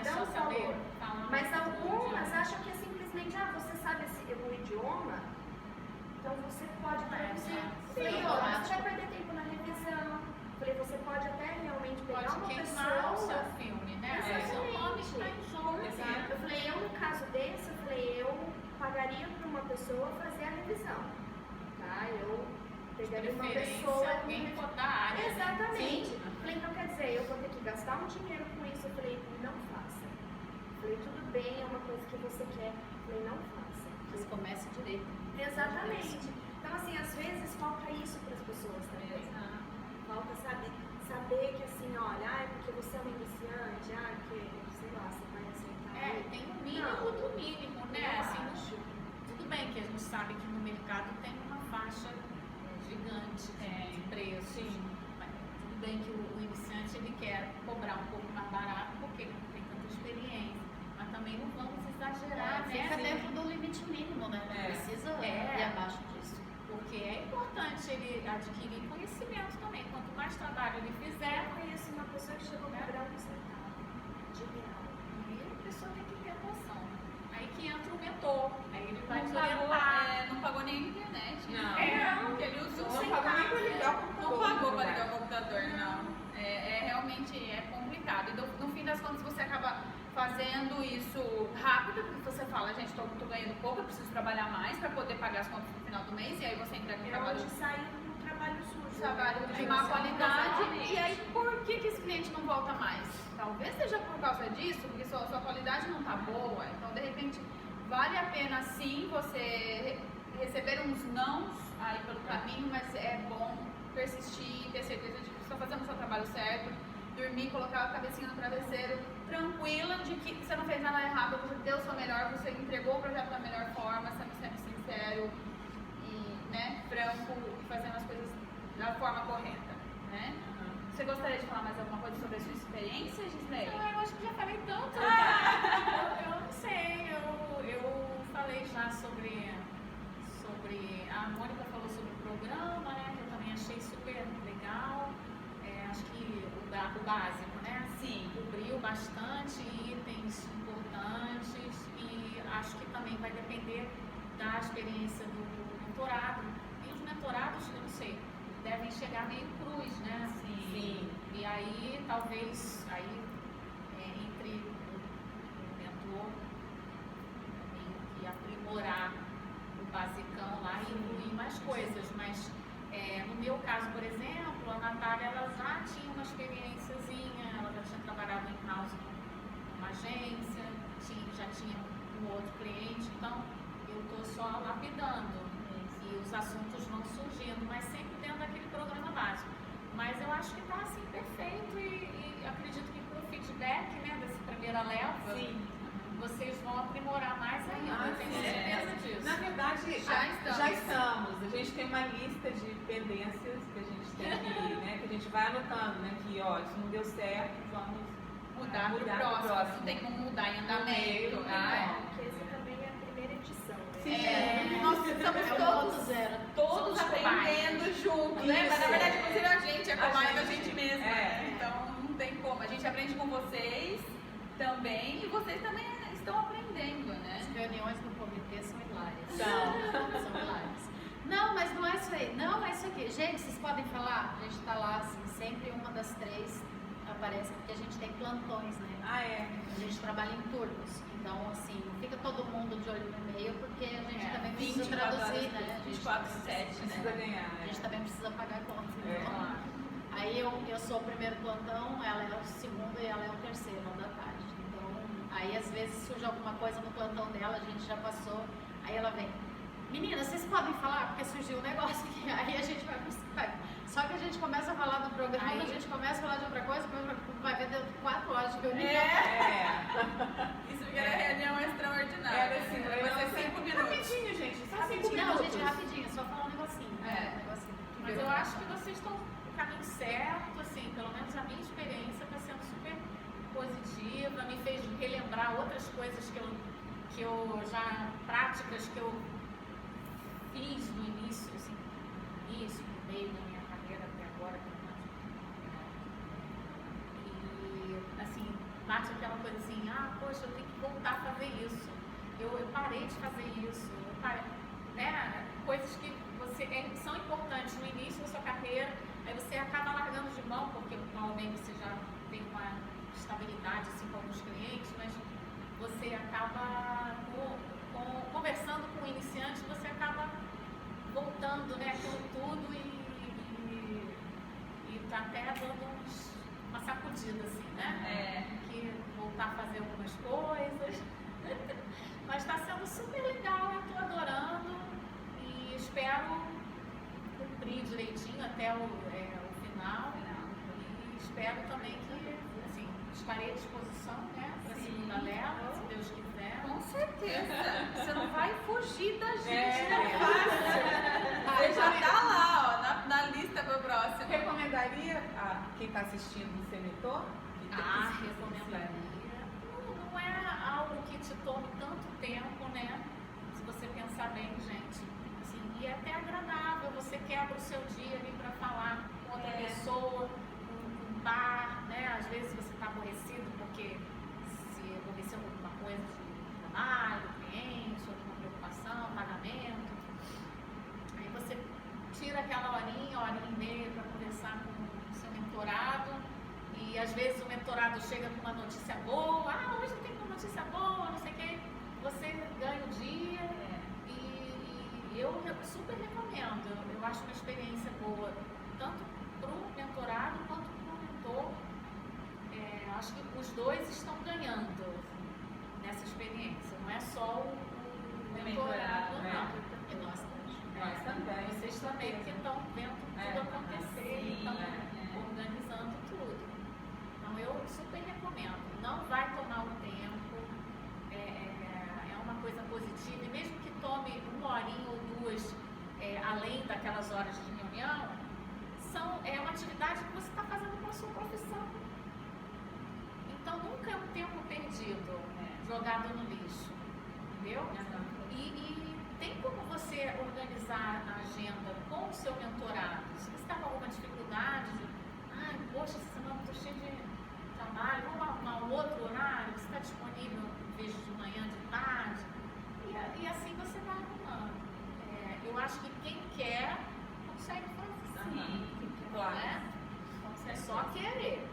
dão valor. Mas algumas acham que é simplesmente, você sabe o idioma, então você pode traduzir. Sim, você vai perder tempo na revisão. Falei, você pode até realmente pegar uma pessoa. O seu filme, né? O seu nome está em jogo. Eu falei, no caso desse, eu pagaria para uma pessoa fazer a revisão, tá? Eu pegaria uma pessoa... alguém for da área. Exatamente. Falei, então quer dizer, eu vou ter que gastar um dinheiro com isso. Eu falei, não faça. Falei, tudo bem, é uma coisa que você quer. Eu falei, não faça. Mas comece direito. Exatamente. Então, assim, às vezes falta isso para as pessoas também. Falta saber que assim, olha, porque você é uma iniciante, bem que o iniciante ele quer cobrar um pouco mais barato porque ele não tem tanta experiência, mas também não vamos exagerar, né? Fica dentro do limite mínimo, né? Não precisa ir abaixo disso. Porque é importante ele adquirir conhecimento também. Quanto mais trabalho ele fizer, Eu conheço uma pessoa que chegou a cobrar um centavo de real. aí a pessoa tem que ter noção. Aí que entra o mentor, aí ele vai te Não pagou, orientar. não pagou nem a internet. Não. Porque ele usou. Não pagou nem pra ligar o computador. Não pagou para ligar o computador, não. Realmente é complicado. E no fim das contas você acaba fazendo isso rápido, porque você fala, gente, tô ganhando pouco, eu preciso trabalhar mais para poder pagar as contas no final do mês, e aí você entrega um Eu trabalho hoje saí do trabalho sujo. trabalho de Aí má você qualidade. não E aí, por que esse cliente não volta mais? Talvez seja por causa disso, porque sua qualidade não tá boa. Então, de repente, vale a pena sim você receber uns nãos aí pelo caminho, mas é bom persistir, ter certeza de que você está fazendo o seu trabalho certo, dormir, colocar a cabecinha no travesseiro, tranquila de que você não fez nada errado, você deu o seu melhor, você entregou o projeto da melhor forma, sendo sempre sincero e, né, franco, e fazendo as coisas da forma correta, né? Você gostaria de falar mais alguma coisa sobre a sua experiência, Gisley? Não, eu acho que já falei tanto. Eu não sei, eu falei já sobre. A Mônica falou sobre o programa, né? Que eu também achei super legal. Acho que o básico, né? Sim. Cobriu bastante itens importantes e acho que também vai depender da experiência do mentorado. E os mentorados, eu não sei, devem chegar meio cruz, né? Sim. E aí, talvez, entre o mentor tem que aprimorar o basicão lá e incluir mais coisas, mas no meu caso, por exemplo, a Natália ela já tinha uma experiênciazinha, ela já tinha trabalhado em house numa agência, já tinha um outro cliente, então eu estou só lapidando e os assuntos vão surgindo, mas sempre dentro daquele programa básico. Mas eu acho que está assim perfeito e acredito que com o feedback, né, dessa primeira leva, vocês vão aprimorar mais ainda, eu tenho certeza disso. Na verdade, Já estamos. A gente tem uma lista de pendências que a gente tem que, né, que a gente vai anotando, né, que ó, isso não deu certo, vamos Mudar pro próximo. Tem como mudar em andamento. Porque essa também é a primeira edição, né? Nós estamos todos Somos aprendendo juntos, né? Mas na verdade, inclusive a gente é cobaia da gente mesma. É. Então não tem como. A gente aprende com vocês também e vocês também estão aprendendo, né? As reuniões do comitê são hilárias. São. São hilárias. Não, mas não é isso aí. Não, é isso aqui. Gente, vocês podem falar? A gente tá lá, assim, sempre uma das três aparece, porque a gente tem plantões, né? A gente trabalha em turnos. Então, assim, não fica todo mundo de olho no e-mail, porque a gente também precisa 24 traduzir, horas, né? 24/7, Precisa né? ganhar, A gente também precisa pagar contas. É. Então, aí eu sou o primeiro plantão, ela é o segundo e ela é o terceiro, da tarde. Então, aí às vezes surge alguma coisa no plantão dela, a gente já passou, aí ela vem, meninas, vocês podem falar? Porque surgiu um negócio aqui, aí a gente vai. Só que a gente começa a falar do programa, a gente começa a falar de outra coisa, vai ver, deu 4 horas de reunião. Isso porque era reunião extraordinária. Era assim, Vai ser 5 minutos. Rapidinho, gente, só 5 Não, minutos. gente, rapidinho, só falar um negocinho. Um negocinho. Mas eu acho que vocês estão no caminho certo, assim, pelo menos a minha experiência está sendo super positiva, me fez relembrar outras coisas que eu já, práticas que eu fiz no início, assim, no meio da minha carreira até agora, pelo menos. E, assim, bate aquela coisa assim, poxa, eu tenho que voltar a fazer isso. Eu parei de fazer isso, né? Coisas que são importantes no início da sua carreira, aí você acaba largando de mão, porque normalmente você já tem uma estabilidade assim, com alguns clientes, mas você acaba conversando com o iniciante, você acaba voltando, né, aquilo tudo e tá até dando uma sacudida, assim, né? Que voltar a fazer algumas coisas. Mas está sendo super legal, eu estou adorando e espero cumprir direitinho até o final. E espero também que, assim, estarei à disposição, né, para a segunda leva, se Deus quiser. Com certeza. Você não vai fugir da gente, É. não é fácil. Você já tá lá, ó, na lista próximo. Recomendaria a quem está assistindo ser mentor? Recomendaria. Não é algo que te tome tanto tempo, né? Se você pensar bem, gente. Assim, e é até agradável. Você quebra o seu dia ali para falar com outra pessoa, um bar, né? Às vezes você está aborrecido porque se aconteceu alguma coisa de trabalho, cliente, alguma preocupação, pagamento. Aí você tira aquela horinha e meia para conversar com o seu mentorado. E às vezes o mentorado chega com uma notícia boa, hoje tem uma notícia boa, não sei o quê, você ganha o dia e eu super recomendo, eu acho uma experiência boa, tanto para o mentorado quanto para o mentor. Acho que os dois estão ganhando nessa experiência, não é só o mentorado, não. E nós também. Vocês também que estão vendo tudo acontecer, estão organizando tudo. Então eu super recomendo. Não vai tomar o tempo, é uma coisa positiva, e mesmo que tome uma horinha ou duas além daquelas horas de reunião, é uma atividade que você está fazendo com a sua profissão. Então nunca é um tempo perdido, jogado no lixo, entendeu? E tem como você organizar a agenda com o seu mentorado? Se você está com alguma dificuldade, poxa, essa semana eu estou cheio de trabalho, vamos arrumar um outro horário, você está disponível em vez de manhã, de tarde, e assim você vai arrumando. Eu acho que quem quer consegue fazer. Sim, claro. Né? É só querer.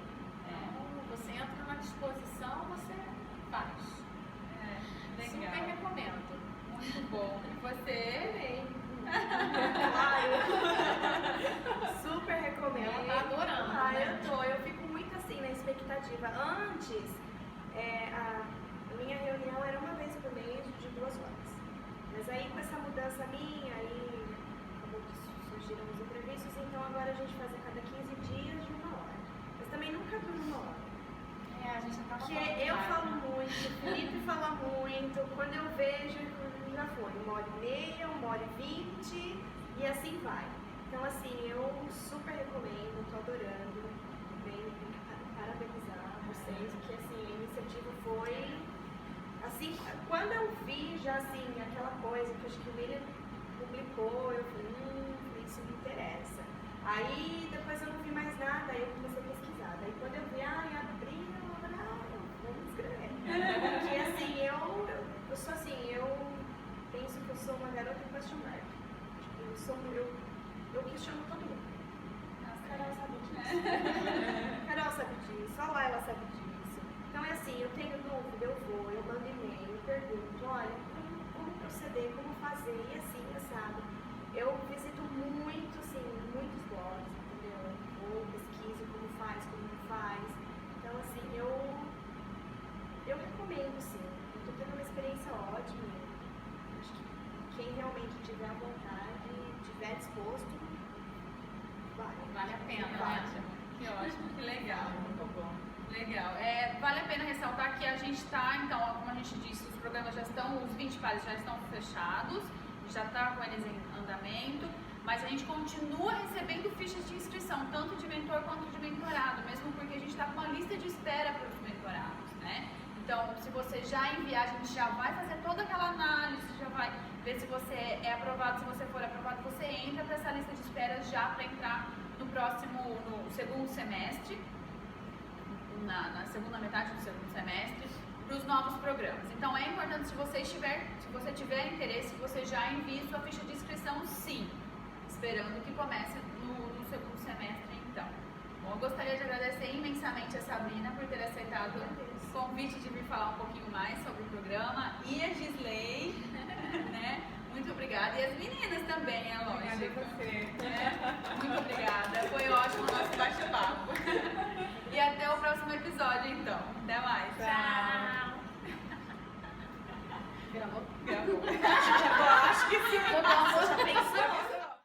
Então, você entra na disposição, você faz. Legal. Super recomendo. Muito bom. E você? Super recomendo. Ela tá adorando, né? Eu fico muito assim na expectativa. Antes, a minha reunião era uma vez por mês de 2 horas. Mas aí com essa mudança minha, aí acabou que surgiram os imprevistos, então agora a gente faz a cada 15 dias de 1 hora. Mas também nunca por 1 hora. A gente acaba Porque falando eu mais, falo né? muito, o Felipe fala muito, quando eu vejo, já foi 1h30, 1h20 e assim vai. Então assim, eu super recomendo, tô adorando, tenho que parabenizar vocês, porque assim, a iniciativa foi, assim, quando eu vi já assim, aquela coisa que acho que o William publicou, eu falei, isso me interessa. Aí depois eu não vi mais nada, aí eu comecei a pesquisar. Daí quando eu vi, abriu, vamos escrever. Porque assim, eu sou assim, eu penso que eu sou uma garota question mark. Eu questiono todo mundo. A Carol sabe disso. A Carol sabe disso, a Laila sabe disso. Então é assim, eu tenho dúvida, eu vou, eu mando e-mail, eu pergunto, olha, como proceder, como fazer, e assim, sabe? Eu visito muito, assim, muitos blogs, entendeu? Eu pesquiso como faz, como não faz. Então assim, eu recomendo, sim. Eu tô tendo uma experiência ótima. Acho que quem realmente tiver a vontade, tiver disposto, Vale a pena, Ótimo. né? Que ótimo, que legal. Muito bom. Legal. Vale a pena ressaltar que a gente está, então, como a gente disse, os programas já estão, os 20 pares já estão fechados, já está com eles em andamento, mas a gente continua recebendo fichas de inscrição, tanto de mentor quanto de mentorado, mesmo porque a gente está com uma lista de espera para os mentorados, né? Então, se você já enviar, a gente já vai fazer toda aquela análise, já vai ver se você é aprovado, se você for aprovado, você entra para essa lista de espera já para entrar no segundo semestre, na segunda metade do segundo semestre, para os novos programas. Então é importante, se você tiver interesse, você já envie sua ficha de inscrição, sim, esperando que comece no segundo semestre, então. Bom, eu gostaria de agradecer imensamente a Sabrina por ter aceitado o convite de vir falar um pouquinho mais sobre o programa, e a Gisley, né? Muito obrigada. E as meninas também, é lógico. Obrigada a você. Muito obrigada. Foi ótimo o nosso bate-papo. E até o próximo episódio, então. Até mais. Tchau! Gravou?